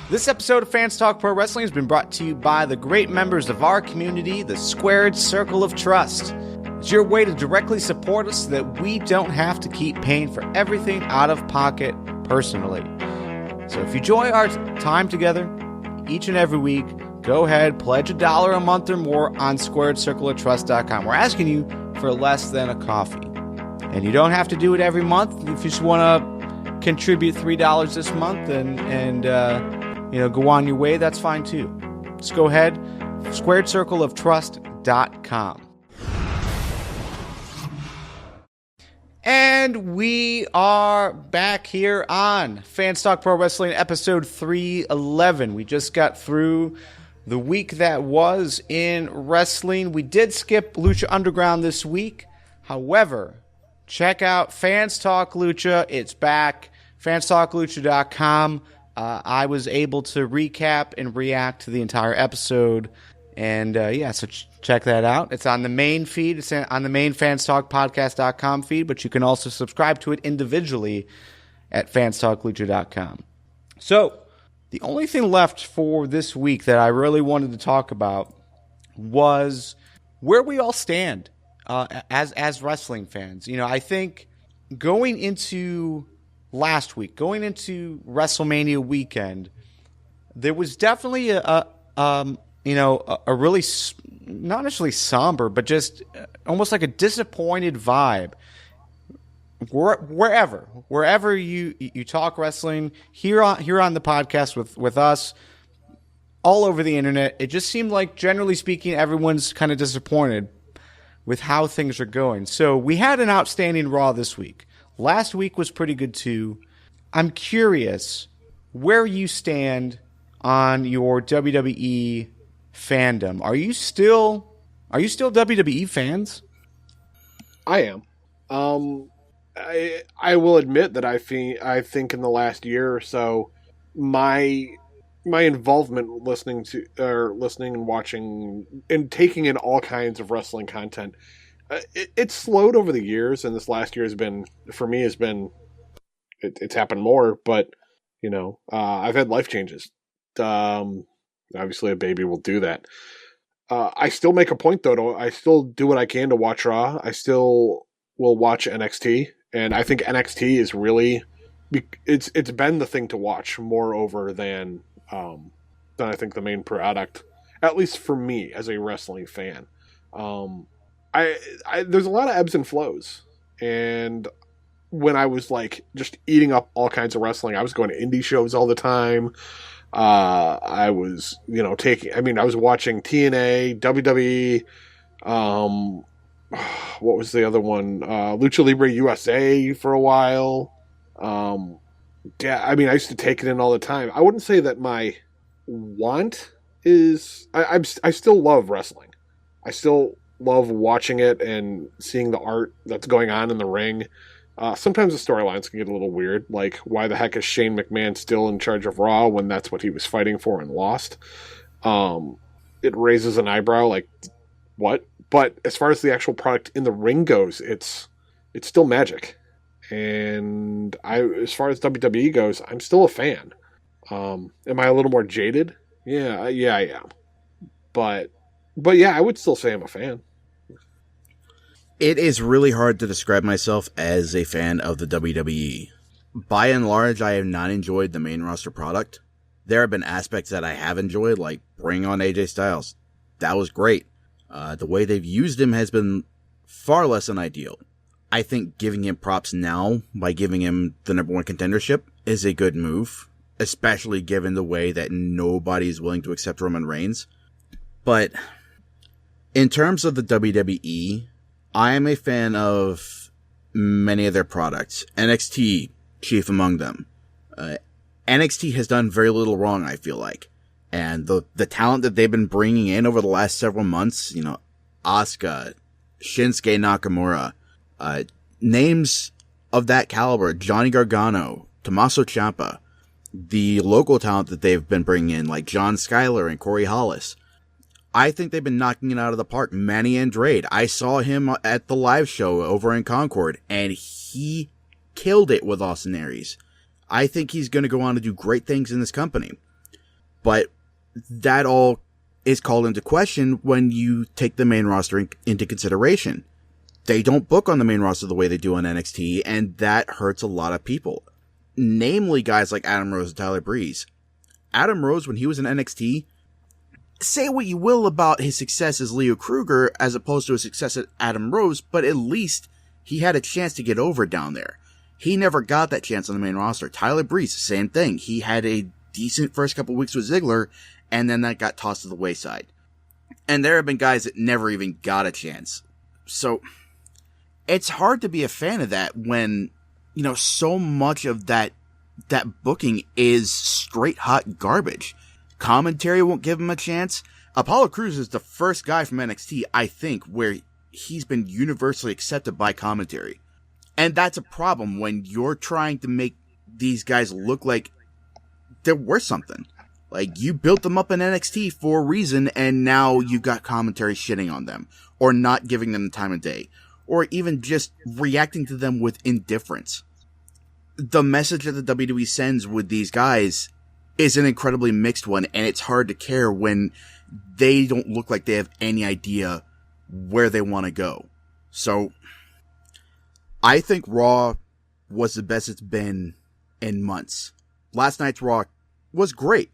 This episode of Fans Talk Pro Wrestling has been brought to you by the great members of our community, the Squared Circle of Trust. It's your way to directly support us so that we don't have to keep paying for everything out of pocket personally. So if you enjoy our time together each and every week, go ahead, pledge $1 a month or more on squaredcircleoftrust.com. We're asking you for less than a coffee. And you don't have to do it every month. If you just want to contribute $3 this month and go on your way, that's fine too. Just go ahead, squaredcircleoftrust.com. And we are back here on Fans Talk Pro Wrestling episode 311. We just got through the week that was in wrestling. We did skip Lucha Underground this week. However, check out Fans Talk Lucha. It's back. fanstalklucha.com. I was able to recap and react to the entire episode. And so check that out. It's on the main feed. It's on the main fanstalkpodcast.com feed, but you can also subscribe to it individually at fanstalklucha.com. So the only thing left for this week that I really wanted to talk about was where we all stand as wrestling fans. You know, I think going into last week, going into WrestleMania weekend, there was definitely a really, not necessarily somber, but just almost like a disappointed vibe. Wherever you talk wrestling, here on the podcast with us, all over the internet, it just seemed like, generally speaking, everyone's kind of disappointed with how things are going. So we had an outstanding Raw this week. Last week was pretty good too. I'm curious where you stand on your WWE fandom. Are you still WWE fans? I am. I will admit that I think in the last year or so, my involvement listening and watching and taking in all kinds of wrestling content, it's slowed over the years, and this last year it's happened more. But I've had life changes. Obviously, a baby will do that. I still make a point, though. I still do what I can to watch Raw. I still will watch NXT, and I think NXT is really it's been the thing to watch moreover than I think the main product. at least for me as a wrestling fan. There's a lot of ebbs and flows, and when I was like just eating up all kinds of wrestling, I was going to indie shows all the time. I was, I was watching TNA, WWE, what was the other one? Lucha Libre USA for a while. Yeah, I used to take it in all the time. I wouldn't say that my want is, I still love wrestling. I still love watching it and seeing the art that's going on in the ring. Sometimes the storylines can get a little weird, like why the heck is Shane McMahon still in charge of Raw when that's what he was fighting for and lost? It raises an eyebrow, like what? But as far as the actual product in the ring goes, it's still magic. And as far as WWE goes, I'm still a fan. Am I a little more jaded? Yeah, I am. But yeah, I would still say I'm a fan. It is really hard to describe myself as a fan of the WWE. By and large, I have not enjoyed the main roster product. There have been aspects that I have enjoyed, like bringing on AJ Styles. That was great. The way they've used him has been far less than ideal. I think giving him props now by giving him the number one contendership is a good move, especially given the way that nobody is willing to accept Roman Reigns. But in terms of the WWE, I am a fan of many of their products. NXT, chief among them. NXT has done very little wrong, I feel like. And the talent that they've been bringing in over the last several months, Asuka, Shinsuke Nakamura, names of that caliber, Johnny Gargano, Tommaso Ciampa, the local talent that they've been bringing in, like John Skyler and Corey Hollis. I think they've been knocking it out of the park. Manny Andrade, I saw him at the live show over in Concord, and he killed it with Austin Aries. I think he's going to go on to do great things in this company. But that all is called into question when you take the main roster into consideration. They don't book on the main roster the way they do on NXT, and that hurts a lot of people. Namely guys like Adam Rose and Tyler Breeze. Adam Rose, when he was in NXT, say what you will about his success as Leo Kruger as opposed to his success at Adam Rose, but at least he had a chance to get over down there. He never got that chance on the main roster. Tyler Breeze, same thing. He had a decent first couple weeks with Ziggler, and then that got tossed to the wayside. And there have been guys that never even got a chance. So it's hard to be a fan of that when, so much of that booking is straight hot garbage. Commentary won't give him a chance. Apollo Crews is the first guy from NXT, I think, where he's been universally accepted by commentary. And that's a problem when you're trying to make these guys look like they're worth something. Like, you built them up in NXT for a reason, and now you got commentary shitting on them, or not giving them the time of day, or even just reacting to them with indifference. The message that the WWE sends with these guys is an incredibly mixed one, and it's hard to care when they don't look like they have any idea where they want to go. So, I think Raw was the best it's been in months. Last night's Raw was great,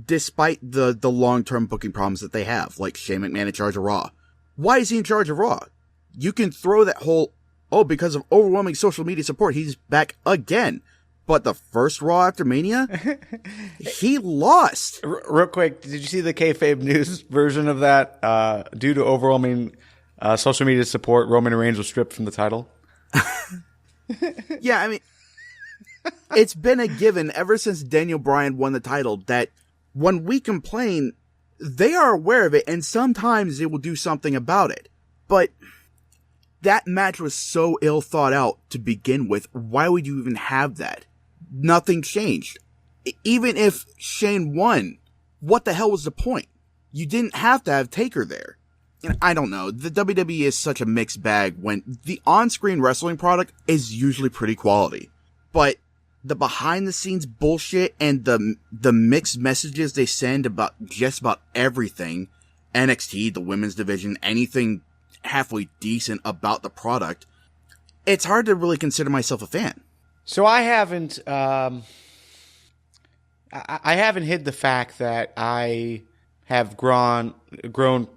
despite the long-term booking problems that they have, like Shane McMahon in charge of Raw. Why is he in charge of Raw? You can throw that whole, because of overwhelming social media support, he's back again. But the first Raw after Mania, he lost. Real quick, did you see the kayfabe news version of that? Due to overwhelming social media support, Roman Reigns was stripped from the title. Yeah, it's been a given ever since Daniel Bryan won the title that when we complain, they are aware of it, and sometimes they will do something about it. But that match was so ill thought out to begin with. Why would you even have that? Nothing changed. Even if Shane won, what the hell was the point? You didn't have to have Taker there. And I don't know. The WWE is such a mixed bag when the on-screen wrestling product is usually pretty quality. But the behind-the-scenes bullshit and the mixed messages they send about just about everything, NXT, the women's division, anything halfway decent about the product, it's hard to really consider myself a fan. So I haven't, I haven't hid the fact that I have grown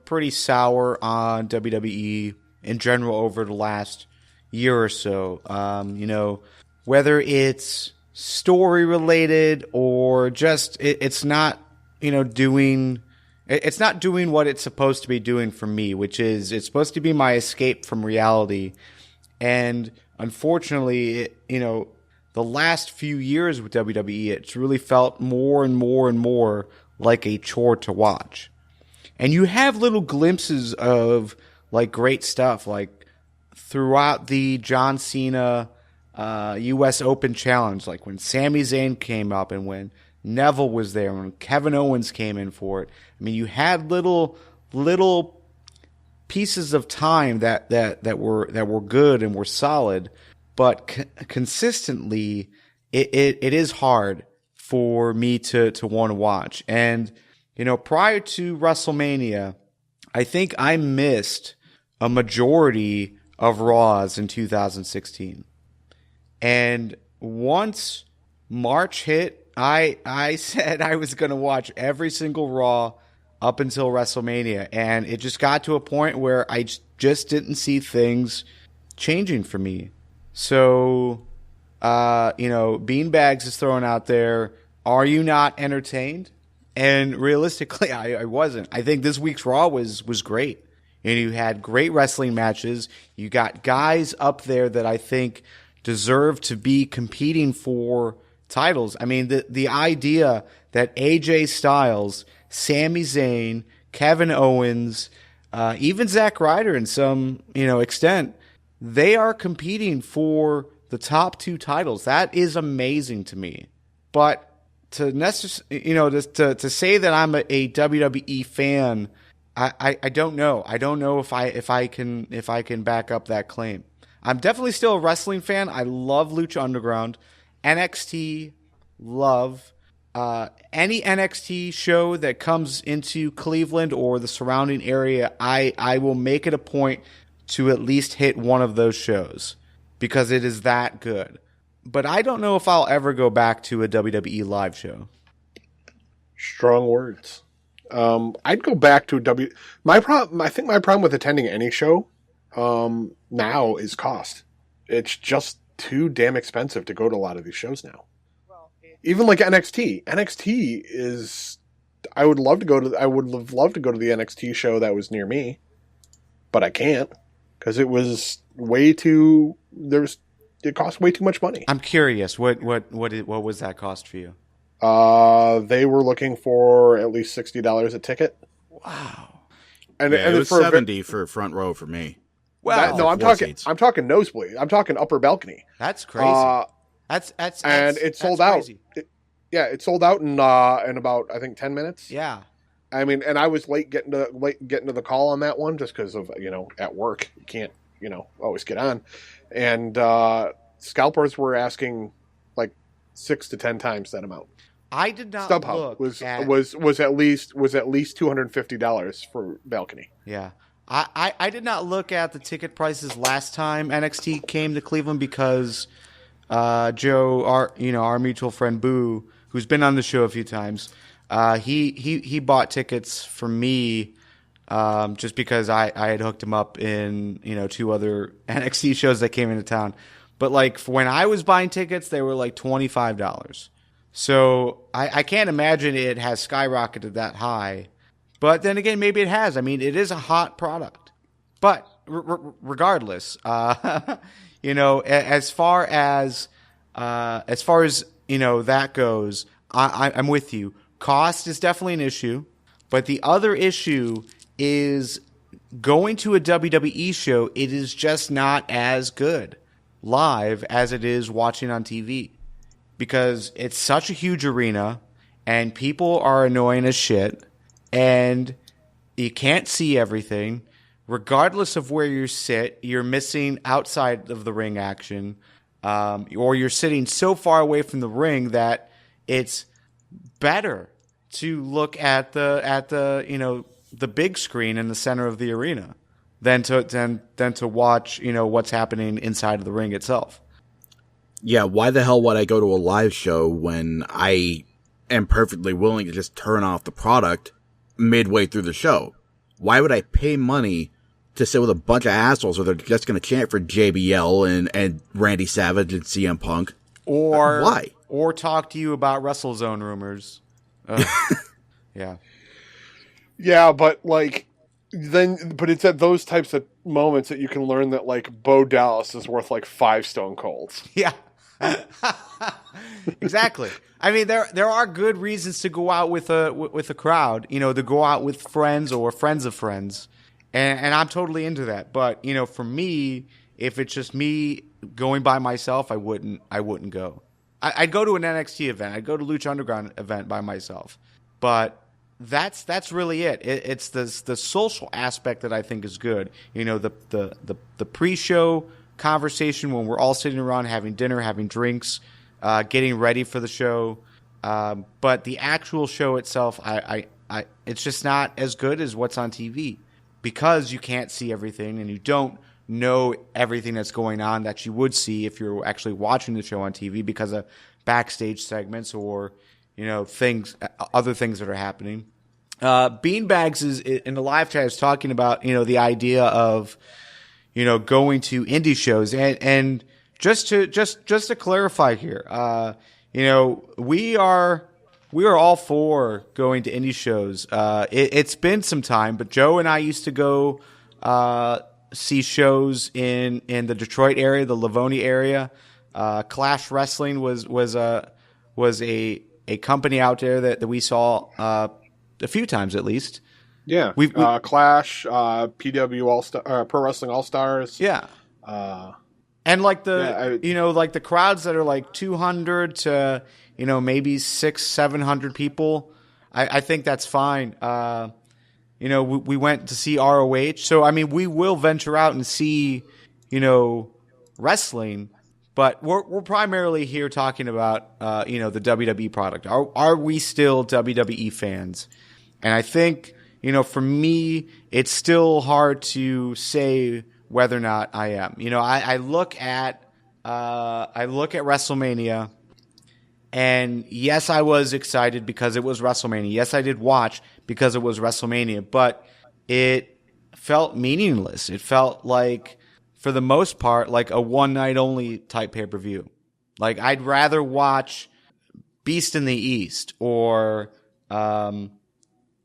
pretty sour on WWE in general over the last year or so. Whether it's story related or just it's not doing what it's supposed to be doing for me, which is it's supposed to be my escape from reality. And unfortunately, the last few years with WWE, it's really felt more and more and more like a chore to watch. And you have little glimpses of like great stuff, like throughout the John Cena U.S. Open Challenge, like when Sami Zayn came up and when Neville was there, when Kevin Owens came in for it. I mean, you had little pieces of time that were good and were solid, but consistently, it is hard for me to want to watch. And prior to WrestleMania, I think I missed a majority of Raws in 2016. And once March hit, I said I was going to watch every single Raw up until WrestleMania. And it just got to a point where I just didn't see things changing for me. So, Beanbags is thrown out there. Are you not entertained? And realistically, I wasn't. I think this week's Raw was great. You had great wrestling matches. You got guys up there that I think deserve to be competing for titles. I mean, the idea that AJ Styles, Sami Zayn, Kevin Owens, even Zack Ryder in some extent, they are competing for the top 2 titles. That is amazing to me. But to say that I'm a WWE fan, I don't know. I don't know if I can back up that claim. I'm definitely still a wrestling fan. I love Lucha Underground, NXT, love any NXT show that comes into Cleveland or the surrounding area. I will make it a point to at least hit one of those shows because it is that good. But I don't know if I'll ever go back to a WWE live show. Strong words. I'd go back to I think my problem with attending any show now is cost. It's just too damn expensive to go to a lot of these shows now. Even like NXT. NXT is. I would have loved to go to the NXT show that was near me, but I can't because it was way too. It cost way too much money. I'm curious. What was that cost for you? They were looking for at least $60 a ticket. Wow. And it was $70 for front row for me. Wow. I'm talking nosebleed. I'm talking upper balcony. That's crazy. That's it sold out. It sold out in about I think 10 minutes. Yeah. I mean, and I was late getting to the call on that one just because of at work you can't always get on, and scalpers were asking like 6 to 10 times that amount. I did not StubHub look was at... at least $250 for balcony. Yeah. I did not look at the ticket prices last time NXT came to Cleveland because Joe, our mutual friend Boo, who's been on the show a few times, he bought tickets for me just because I had hooked him up in 2 other NXT shows that came into town. But like when I was buying tickets, they were like $25. So I can't imagine it has skyrocketed that high. But then again, maybe it has. I mean, it is a hot product. But regardless, as far as that goes, I'm with you. Cost is definitely an issue, but the other issue is going to a WWE show. It is just not as good live as it is watching on TV because it's such a huge arena and people are annoying as shit. And you can't see everything. Regardless of where you sit, you're missing outside of the ring action, or you're sitting so far away from the ring that it's better to look at the big screen in the center of the arena than to watch what's happening inside of the ring itself. Yeah, why the hell would I go to a live show when I am perfectly willing to just turn off the product midway through the show. Why would I pay money to sit with a bunch of assholes where they're just going to chant for JBL and Randy Savage and CM Punk? Or why? Or talk to you about WrestleZone rumors. Yeah. Yeah, but it's at those types of moments that you can learn that like Bo Dallas is worth like 5 Stone Colds. Yeah. Exactly. I mean, there are good reasons to go out with a crowd, to go out with friends or friends of friends. And I'm totally into that. But, for me, if it's just me going by myself, I wouldn't go. I'd go to an NXT event. I'd go to Lucha Underground event by myself. But that's really it. It's the social aspect that I think is good. The pre-show conversation when we're all sitting around having dinner, having drinks, getting ready for the show. But the actual show itself, it's just not as good as what's on TV because you can't see everything and you don't know everything that's going on that you would see if you're actually watching the show on TV because of backstage segments or other things that are happening. Beanbags is in the live chat is talking about the idea of going to indie shows and just to clarify here, we are all for going to indie shows. It's been some time, but Joe and I used to go see shows in the Detroit area, the Livonia area. Clash Wrestling was a company out there that we saw a few times at least. Yeah, we Clash, PW All-Star, Pro Wrestling All Stars. Yeah, and like the crowds that are like 200 to maybe 600-700 people. I think that's fine. We went to see ROH, so I mean we will venture out and see wrestling. But we're primarily here talking about the WWE product. Are we still WWE fans? And I think for me, it's still hard to say whether or not I am. I look at WrestleMania, and yes, I was excited because it was WrestleMania. Yes, I did watch because it was WrestleMania, but it felt meaningless. It felt like, for the most part, like a one-night-only type pay-per-view. Like, I'd rather watch Beast in the East or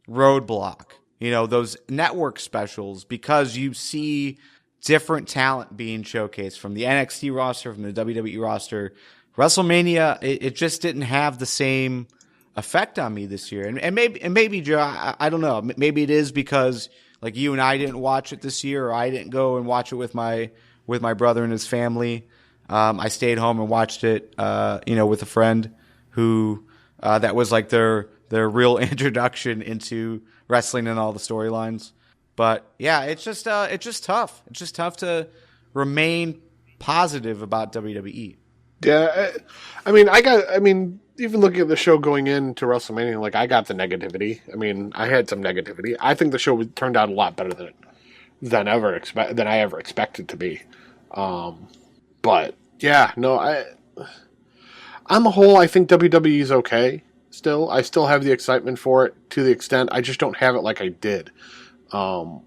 Roadblock, those network specials, because you see different talent being showcased from the NXT roster, from the WWE roster. WrestleMania, it just didn't have the same effect on me this year. And maybe Joe, I don't know. Maybe it is because like you and I didn't watch it this year, or I didn't go and watch it with my brother and his family. I stayed home and watched it, with a friend who that was like their real introduction into wrestling and all the storylines. But yeah, it's just tough. It's just tough to remain positive about WWE. Yeah, even looking at the show going into WrestleMania, like I got the negativity. I mean, I had some negativity. I think the show turned out a lot better than I ever expected to be. But yeah, no, on the whole, I think WWE is okay. Still, I still have the excitement for it to the extent I just don't have it like I did. I've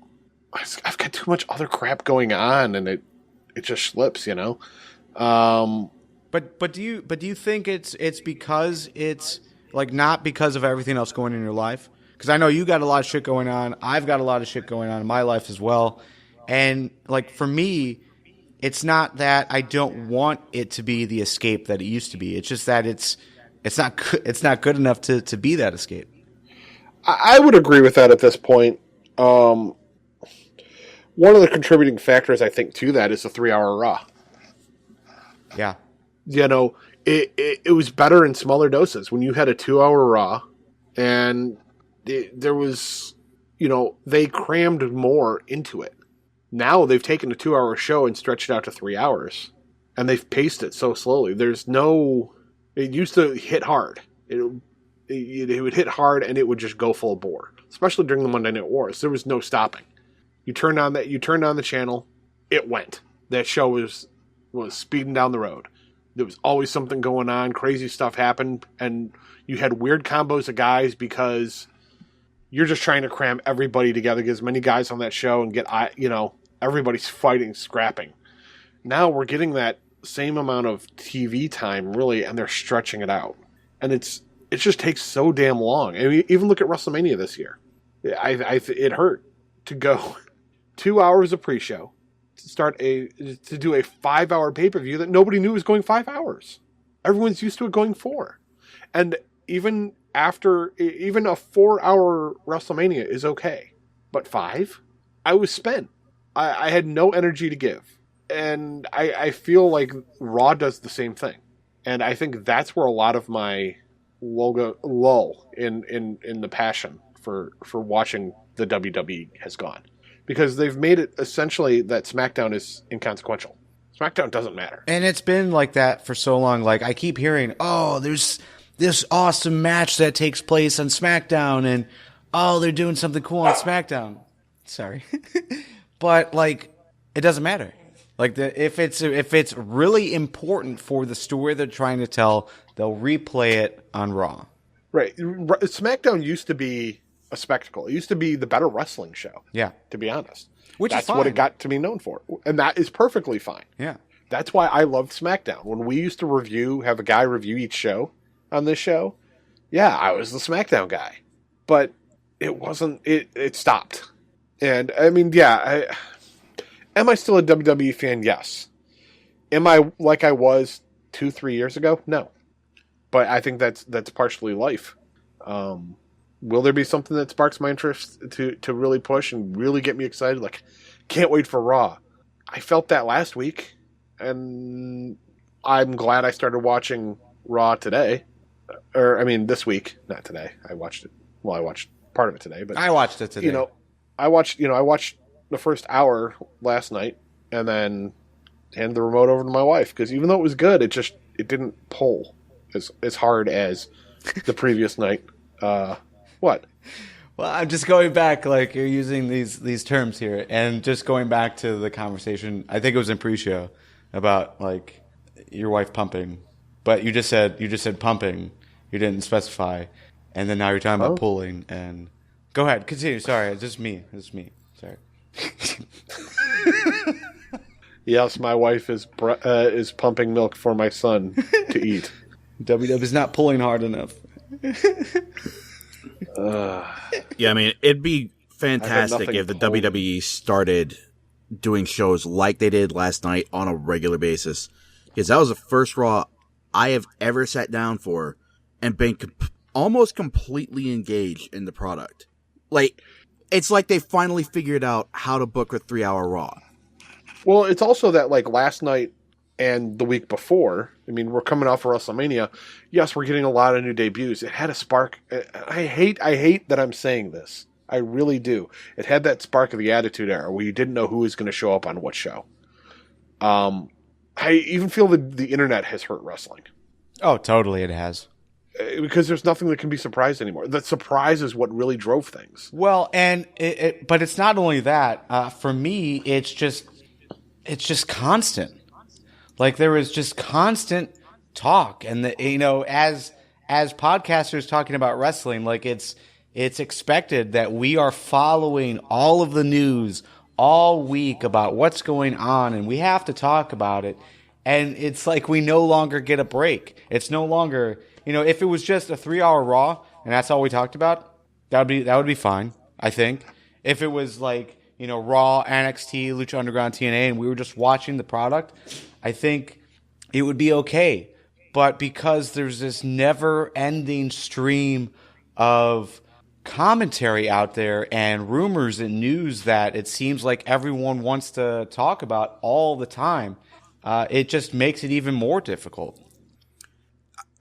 got too much other crap going on, and it just slips, But do you think it's because it's like not because of everything else going in your life? Because I know you got a lot of shit going on. I've got a lot of shit going on in my life as well. And like for me, it's not that I don't want it to be the escape that it used to be. It's just that it's not good enough to be that escape. I would agree with that at this point. One of the contributing factors I think to that is the 3-hour Raw. Yeah. It was better in smaller doses when you had a 2-hour Raw, and there was, they crammed more into it. Now they've taken a 2-hour show and stretched it out to 3 hours, and they've paced it so slowly. It used to hit hard. It would hit hard, and it would just go full bore, especially during the Monday Night Wars. There was no stopping. You turned on the channel, it went. That show was speeding down the road. There was always something going on. Crazy stuff happened, and you had weird combos of guys because you're just trying to cram everybody together, get as many guys on that show, and get everybody's fighting, scrapping. Now we're getting that same amount of TV time, really, and they're stretching it out, and it just takes so damn long. I mean, even look at WrestleMania this year. It hurt to go 2 hours of pre-show to do a 5-hour pay-per-view that nobody knew was going 5 hours. Everyone's used to it going 4, and even a 4-hour WrestleMania is okay, but 5, I was spent. I had no energy to give, and I feel like Raw does the same thing, and I think that's where a lot of my lull in the passion for watching the WWE has gone, because they've made it essentially that SmackDown is inconsequential. SmackDown doesn't matter. And it's been like that for so long. Like, I keep hearing, oh, there's this awesome match that takes place on SmackDown, and oh, they're doing something cool on SmackDown. Sorry. But, like, it doesn't matter. Like, if it's really important for the story they're trying to tell, they'll replay it on Raw. Right. SmackDown used to be a spectacle. It used to be the better wrestling show. Yeah. To be honest. That's what it got to be known for. And that is perfectly fine. Yeah. That's why I loved SmackDown. When we used to have a guy review each show on this show, yeah, I was the SmackDown guy. But it wasn't, it stopped. And, I mean, yeah, am I still a WWE fan? Yes. Am I like I was 2-3 years ago? No. But I think that's partially life. Will there be something that sparks my interest to really push and really get me excited? Like, can't wait for Raw. I felt that last week, and I'm glad I started watching Raw today. Or, I mean, this week, not today. I watched part of it today, but I watched it today. I watched the first hour last night, and then handed the remote over to my wife, because even though it was good, it didn't pull as hard as the previous night. What? Well, I'm just going back, like, you're using these terms here, and just going back to the conversation, I think it was in pre-show, about, like, your wife pumping. But you just said pumping. You didn't specify. And then now you're talking about pulling. And go ahead, continue. Sorry, it's just me. Sorry. Yes, my wife is pumping milk for my son to eat. WW is not pulling hard enough. Yeah, I mean, it'd be fantastic if the WWE started doing shows like they did last night on a regular basis. Because that was the first Raw I have ever sat down for and been almost completely engaged in the product. Like, it's like they finally figured out how to book a 3-hour Raw. Well, it's also that, like, last night and the week before, I mean, we're coming off of WrestleMania. Yes, we're getting a lot of new debuts. It had a spark. I hate that I'm saying this. I really do. It had that spark of the Attitude Era where you didn't know who was going to show up on what show. I even feel that the internet has hurt wrestling. Oh, totally it has. Because there's nothing that can be surprised anymore. The surprise is what really drove things. Well, and but it's not only that. For me, it's just constant. Like, there is just constant talk, and as podcasters talking about wrestling, like, it's expected that we are following all of the news all week about what's going on, and we have to talk about it. And it's like we no longer get a break. It's no longer, if it was just a 3-hour Raw and that's all we talked about, that would be fine, I think. If it was like, Raw, NXT, Lucha Underground, TNA, and we were just watching the product, I think it would be okay. But because there's this never-ending stream of commentary out there and rumors and news that it seems like everyone wants to talk about all the time, it just makes it even more difficult.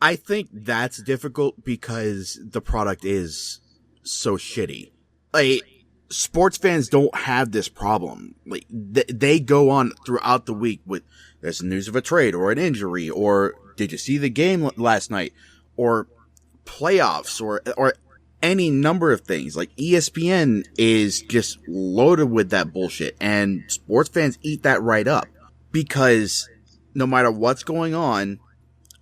I think that's difficult because the product is so shitty. Like, sports fans don't have this problem. Like, they go on throughout the week with there's news of a trade or an injury, or did you see the game last night, or playoffs, or any number of things. Like, ESPN is just loaded with that bullshit, and sports fans eat that right up, because no matter what's going on,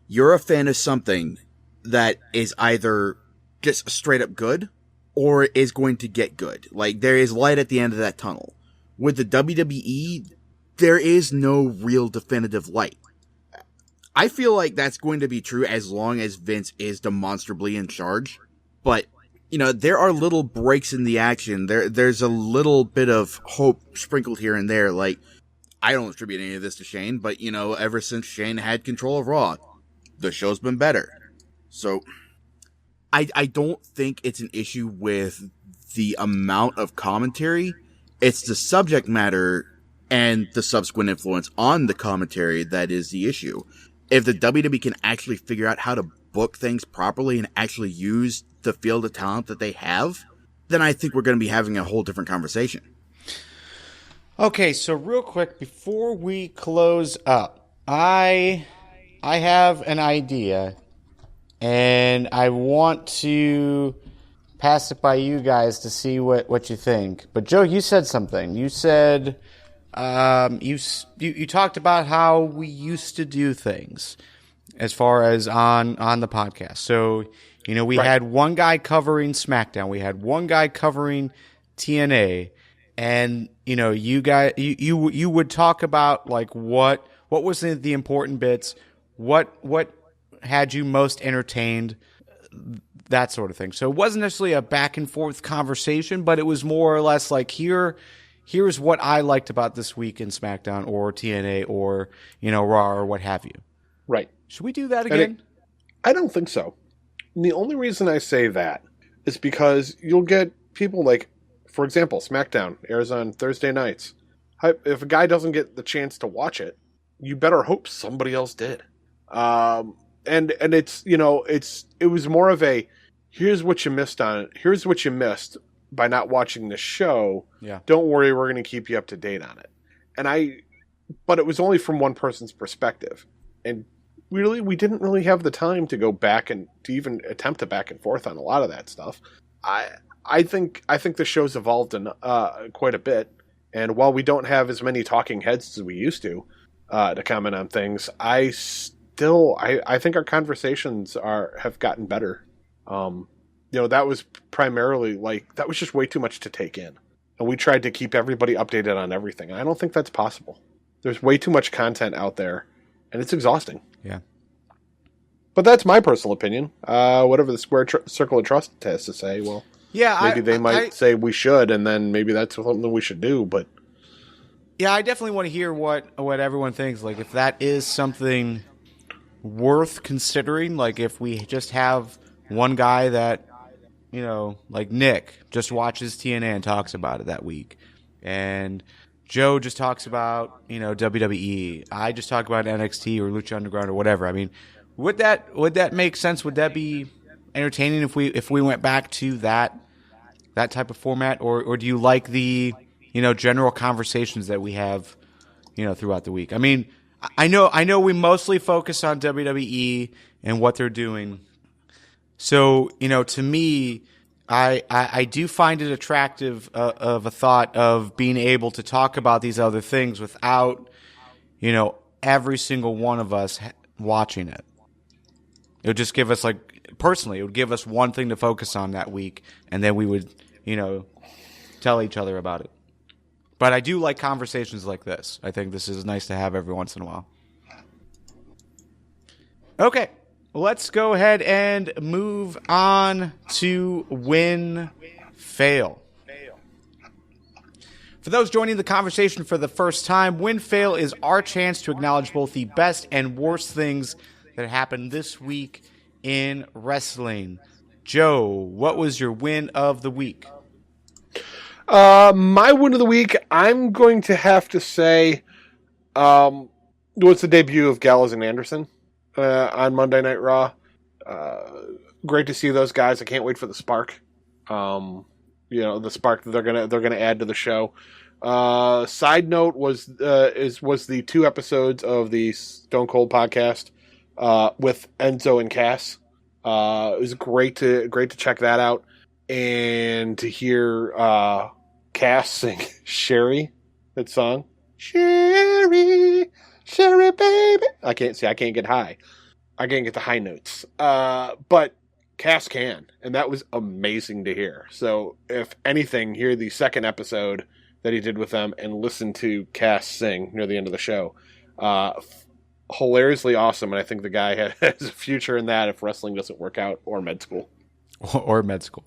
you're a fan of something that is either just straight up good or is going to get good. Like, there is light at the end of that tunnel. With the WWE, there is no real definitive light. I feel like that's going to be true as long as Vince is demonstrably in charge. But, there are little breaks in the action. There's a little bit of hope sprinkled here and there. Like, I don't attribute any of this to Shane, but, ever since Shane had control of Raw, the show's been better. So, I don't think it's an issue with the amount of commentary. It's the subject matter and the subsequent influence on the commentary that is the issue. If the WWE can actually figure out how to book things properly and actually use the field of talent that they have, then I think we're going to be having a whole different conversation. Okay, so real quick, before we close up, I have an idea, and I want to pass it by you guys to see what you think. But Joe, you said something. You said you talked about how we used to do things as far as on the podcast. So, we had one guy covering SmackDown, we had one guy covering TNA, and you would talk about like what was the important bits, what had you most entertained, that sort of thing. So it wasn't necessarily a back and forth conversation, but it was more or less like here's what I liked about this week in SmackDown or TNA or Raw or what have you. Right. Should we do that again? I don't think so. And the only reason I say that is because you'll get people like, for example, SmackDown airs on Thursday nights. If a guy doesn't get the chance to watch it, you better hope somebody else did. And it's it was more of a here's what you missed by not watching the show. Yeah. Don't worry, we're going to keep you up to date on it. But it was only from one person's perspective, and we didn't really have the time to go back and to even attempt to back and forth on a lot of that stuff. I think the show's evolved quite a bit, and while we don't have as many talking heads as we used to comment on things, I think our conversations have gotten better. That was primarily that was just way too much to take in, and we tried to keep everybody updated on everything. I don't think that's possible. There's way too much content out there, and it's exhausting. Yeah. But that's my personal opinion. Whatever the Square Circle of Trust has to say, well, yeah, maybe they might say we should, and then maybe that's something we should do. But yeah, I definitely want to hear what everyone thinks. Like, if that is something worth considering, like if we just have one guy that, like Nick just watches TNA and talks about it that week, and Joe just talks about, WWE. I just talk about NXT or Lucha Underground or whatever. I mean, would that make sense? Would that be entertaining if we went back to that type of format, or do you like the general conversations that we have throughout the week? I mean, I know we mostly focus on WWE and what they're doing. So, to me, I do find it attractive of a thought of being able to talk about these other things without, every single one of us watching it. It would just give us, personally, it would give us one thing to focus on that week, and then we would, tell each other about it. But I do like conversations like this. I think this is nice to have every once in a while. Okay, let's go ahead and move on to Win Fail. For those joining the conversation for the first time, Win Fail is our chance to acknowledge both the best and worst things that happened this week in wrestling. Joe, what was your win of the week? My win of the week, I'm going to have to say, was the debut of Gallows and Anderson on Monday Night Raw. Great to see those guys. I can't wait for the spark. The spark that they're gonna add to the show. Side note was the 2 episodes of the Stone Cold podcast with Enzo and Cass. It was great to check that out and to hear Cass sing Sherry, that song. Sherry, baby. I can't get high. I can't get the high notes. But Cass can, and that was amazing to hear. So, if anything, hear the second episode that he did with them and listen to Cass sing near the end of the show. Hilariously awesome, and I think the guy has a future in that if wrestling doesn't work out, or med school. Or med school.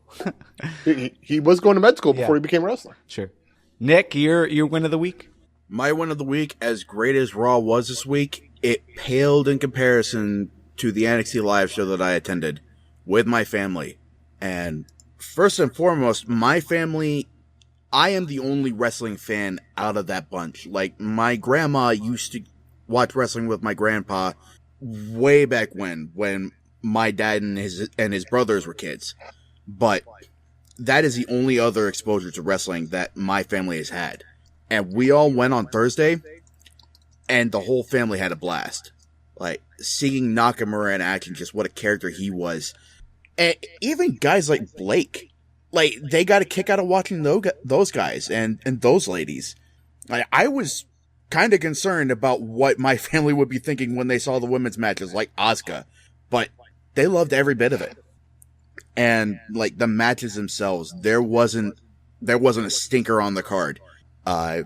he was going to med school before he became a wrestler. Sure. Nick, your win of the week? My win of the week, as great as Raw was this week, it paled in comparison to the NXT live show that I attended with my family. And first and foremost, my family, I am the only wrestling fan out of that bunch. Like, my grandma used to watch wrestling with my grandpa way back when my dad and his brothers were kids. But that is the only other exposure to wrestling that my family has had. And we all went on Thursday, and the whole family had a blast. Like, seeing Nakamura in action, just what a character he was. And even guys like Blake, like, they got a kick out of watching those guys and those ladies. Like, I was kind of concerned about what my family would be thinking when they saw the women's matches, like Asuka. But they loved every bit of it. And, like, the matches themselves, there wasn't a stinker on the card. I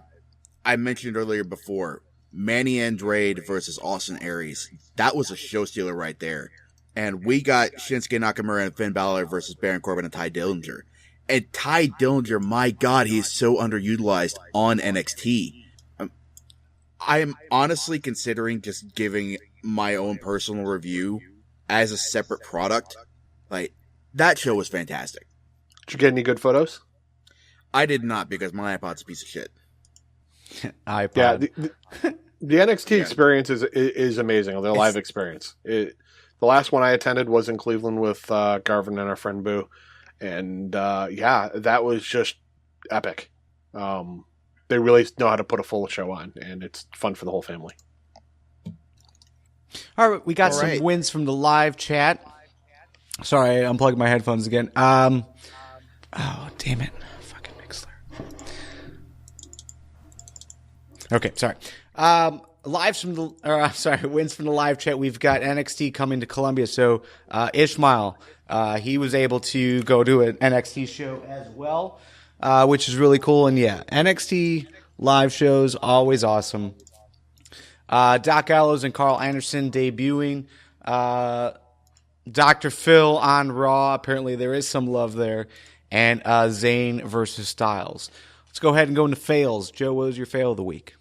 mentioned earlier before, Manny Andrade versus Austin Aries. That was a show stealer right there. And we got Shinsuke Nakamura and Finn Balor versus Baron Corbin and Ty Dillinger. And Ty Dillinger, my God, he is so underutilized on NXT. I am honestly considering just giving my own personal review as a separate product. Like, that show was fantastic. Did you get any good photos? I did not, because my iPod's a piece of shit. iPod. Yeah, the NXT experience is amazing. The live experience. The last one I attended was in Cleveland with Garvin and our friend Boo, and that was just epic. They really know how to put a full show on, and it's fun for the whole family. All right, we got some wins from the live chat. Sorry, I unplugged my headphones again. Oh, damn it. Fucking Mixler. Okay, sorry. Wins from the live chat. We've got NXT coming to Columbia. So, Ishmael, he was able to go to an NXT show as well, which is really cool. And yeah, NXT live shows, always awesome. Doc Gallows and Carl Anderson debuting. Dr. Phil on Raw. Apparently there is some love there. And Zayn versus Styles. Let's go ahead and go into fails. Joe, what was your fail of the week?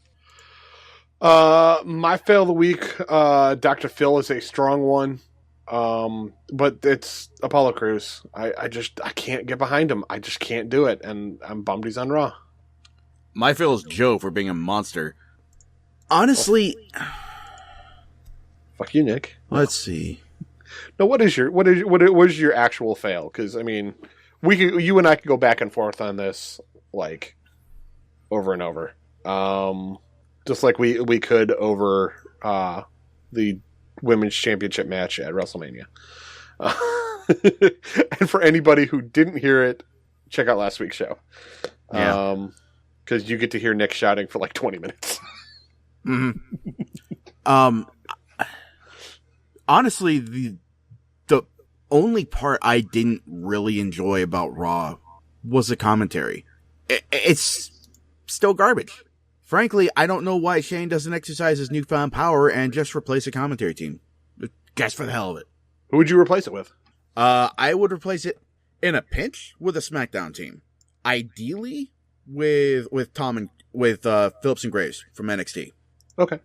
My fail of the week, Dr. Phil is a strong one. But it's Apollo Crews. I can't get behind him. I just can't do it. And I'm bummed he's on Raw. My fail is Joe for being a monster. Honestly, fuck you, Nick. Let's see. No, what is your actual fail? Because I mean, you and I could go back and forth on this like over and over. Just like we could over the women's championship match at WrestleMania. And for anybody who didn't hear it, check out last week's show. Yeah. Because you get to hear Nick shouting for like 20 minutes. Mm-hmm. Honestly, the only part I didn't really enjoy about Raw was the commentary. It's still garbage. Frankly, I don't know why Shane doesn't exercise his newfound power and just replace a commentary team. Just for the hell of it. Who would you replace it with? I would replace it in a pinch with a SmackDown team. Ideally with Phillips and Graves from NXT. Okay.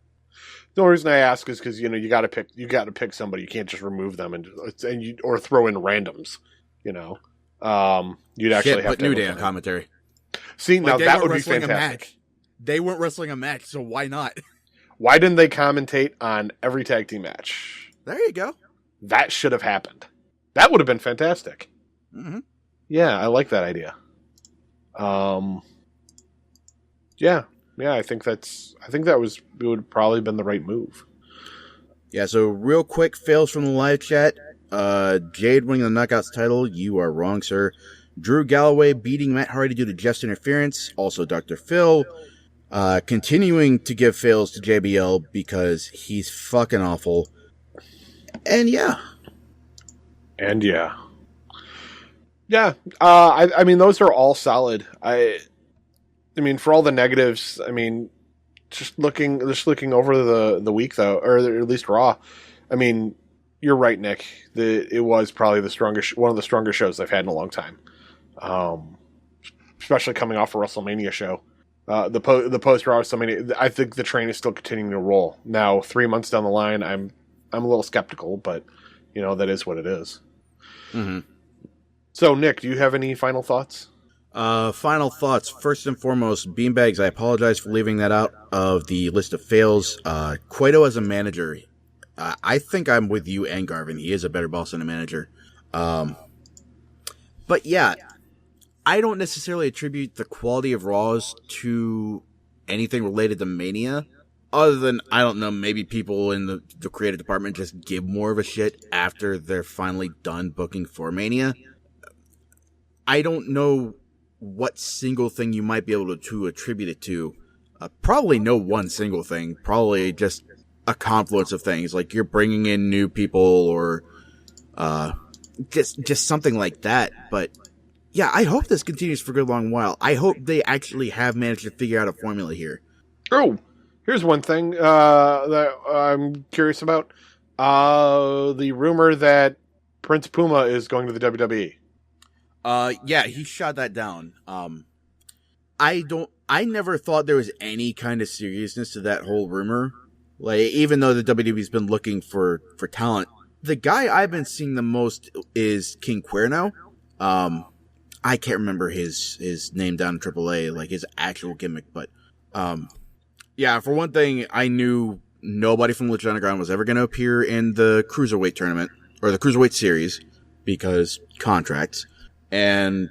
The only reason I ask is because you got to pick somebody. You can't just remove them or throw in randoms. You'd actually have put to New Day on commentary. See, now that would be fantastic. They weren't wrestling a match, so why not? Why didn't they commentate on every tag team match? There you go. That should have happened. That would have been fantastic. Mm-hmm. Yeah, I like that idea. Yeah, I think that would probably been the right move. Yeah, so real quick fails from the live chat. Jade winning the Knockouts title. You are wrong, sir. Drew Galloway beating Matt Hardy due to Jeff's interference. Also Dr. Phil. Continuing to give fails to JBL because he's fucking awful. And yeah. Yeah, I mean, those are all solid. I mean, for all the negatives, I mean, just looking over the week though, or at least Raw. I mean, you're right, Nick. It was probably one of the strongest shows I've had in a long time. Um, Especially coming off a WrestleMania show. The post Raw WrestleMania, I think the train is still continuing to roll. Now, 3 months down the line, I'm a little skeptical, but that is what it is. Mm-hmm. So, Nick, do you have any final thoughts? Final thoughts. First and foremost, Beanbags, I apologize for leaving that out of the list of fails. Cueto as a manager, I think I'm with you and Garvin. He is a better boss than a manager. But yeah, I don't necessarily attribute the quality of Raws to anything related to Mania. Other than, I don't know, maybe people in the creative department just give more of a shit after they're finally done booking for Mania. I don't know what single thing you might be able to attribute it to. Probably no one single thing. Probably just a confluence of things. Like you're bringing in new people or just something like that. But yeah, I hope this continues for a good long while. I hope they actually have managed to figure out a formula here. Oh, here's one thing that I'm curious about. The rumor that Prince Puma is going to the WWE. Yeah, he shot that down. I never thought there was any kind of seriousness to that whole rumor. Like, even though the WWE's been looking for talent, the guy I've been seeing the most is King Cuerno. I can't remember his name down in AAA, like his actual gimmick, but, yeah, for one thing, I knew nobody from Lucha Underground was ever going to appear in the Cruiserweight tournament, or the Cruiserweight series, because contracts. And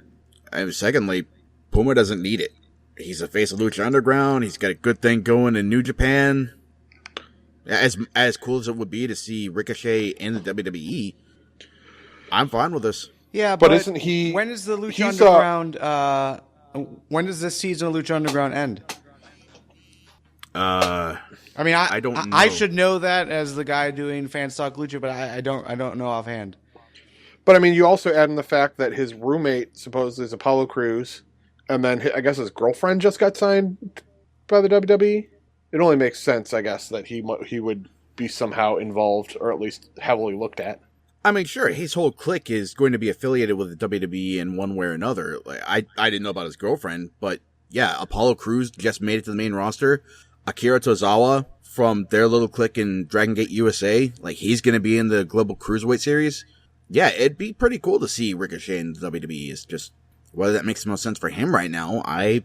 secondly, Puma doesn't need it. He's a face of Lucha Underground. He's got a good thing going in New Japan. As cool as it would be to see Ricochet in the WWE, I'm fine with this. Yeah, but isn't he? When is the Lucha Underground? When does this season of Lucha Underground end? I mean, I don't know. I should know that as the guy doing Fans Talk Lucha, but I don't know offhand. But I mean, you also add in the fact that his roommate supposedly is Apollo Crews, and then I guess his girlfriend just got signed by the WWE. It only makes sense, I guess, that he would be somehow involved, or at least heavily looked at. I mean, sure, his whole clique is going to be affiliated with the WWE in one way or another. Like, I didn't know about his girlfriend, but yeah, Apollo Crews just made it to the main roster. Akira Tozawa from their little clique in Dragon Gate USA, like he's going to be in the Global Cruiserweight Series. Yeah, it'd be pretty cool to see Ricochet in the WWE. It's just whether that makes the most sense for him right now. I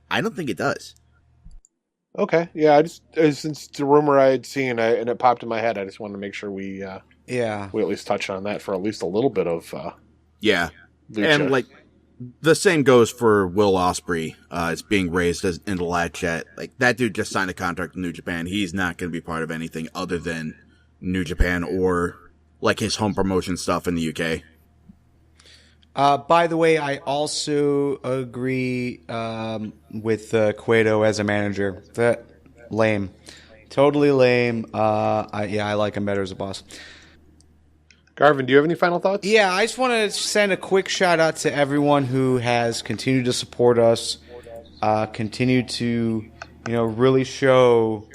don't think it does. Okay, yeah, since the rumor I had seen and it popped in my head, I just wanted to make sure we at least touch on that for at least a little bit of Lucha. And like the same goes for Will Ospreay. It's being raised in the live chat. Like that dude just signed a contract with New Japan. He's not going to be part of anything other than New Japan or like his home promotion stuff in the UK. By the way, I also agree with Cueto as a manager. That lame, totally lame. I like him better as a boss. Garvin, do you have any final thoughts? Yeah, I just want to send a quick shout out to everyone who has continued to support us, continue to really show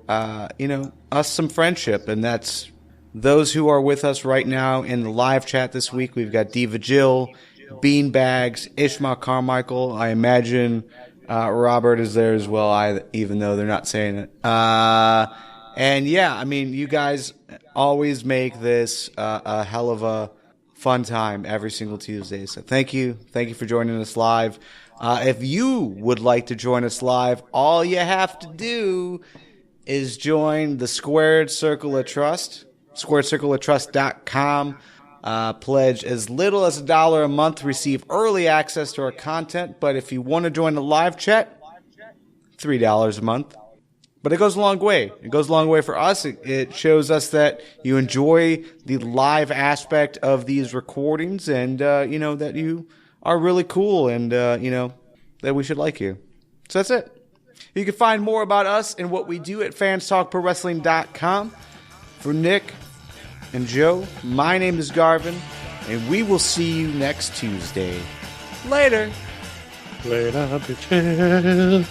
us some friendship, and that's those who are with us right now in the live chat this week. We've got Diva Jill, Beanbags, Ishmael Carmichael. I imagine Robert is there as well, even though they're not saying it. And yeah, I mean, you guys always make this a hell of a fun time every single Tuesday. So thank you. Thank you for joining us live. If you would like to join us live, all you have to do is join the Squared Circle of Trust. SquaredCircleOfTrust.com. Pledge as little as $1 a month to receive early access to our content. But if you want to join the live chat, $3 a month. But it goes a long way. It goes a long way for us. It shows us that you enjoy the live aspect of these recordings and, that you are really cool and, that we should like you. So that's it. You can find more about us and what we do at fanstalkprowrestling.com. For Nick and Joe, my name is Garvin. and we will see you next Tuesday. Later. Later, bitches.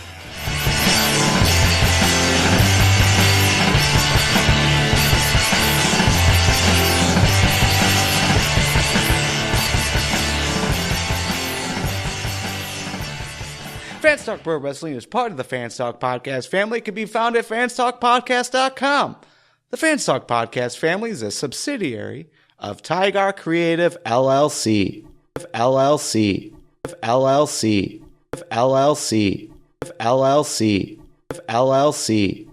Fans Talk Pro Wrestling is part of the Fans Talk Podcast family. It can be found at fanstalkpodcast.com. The Fans Talk Podcast family is a subsidiary of Tigar Creative LLC. LLC. LLC. LLC. LLC. LLC.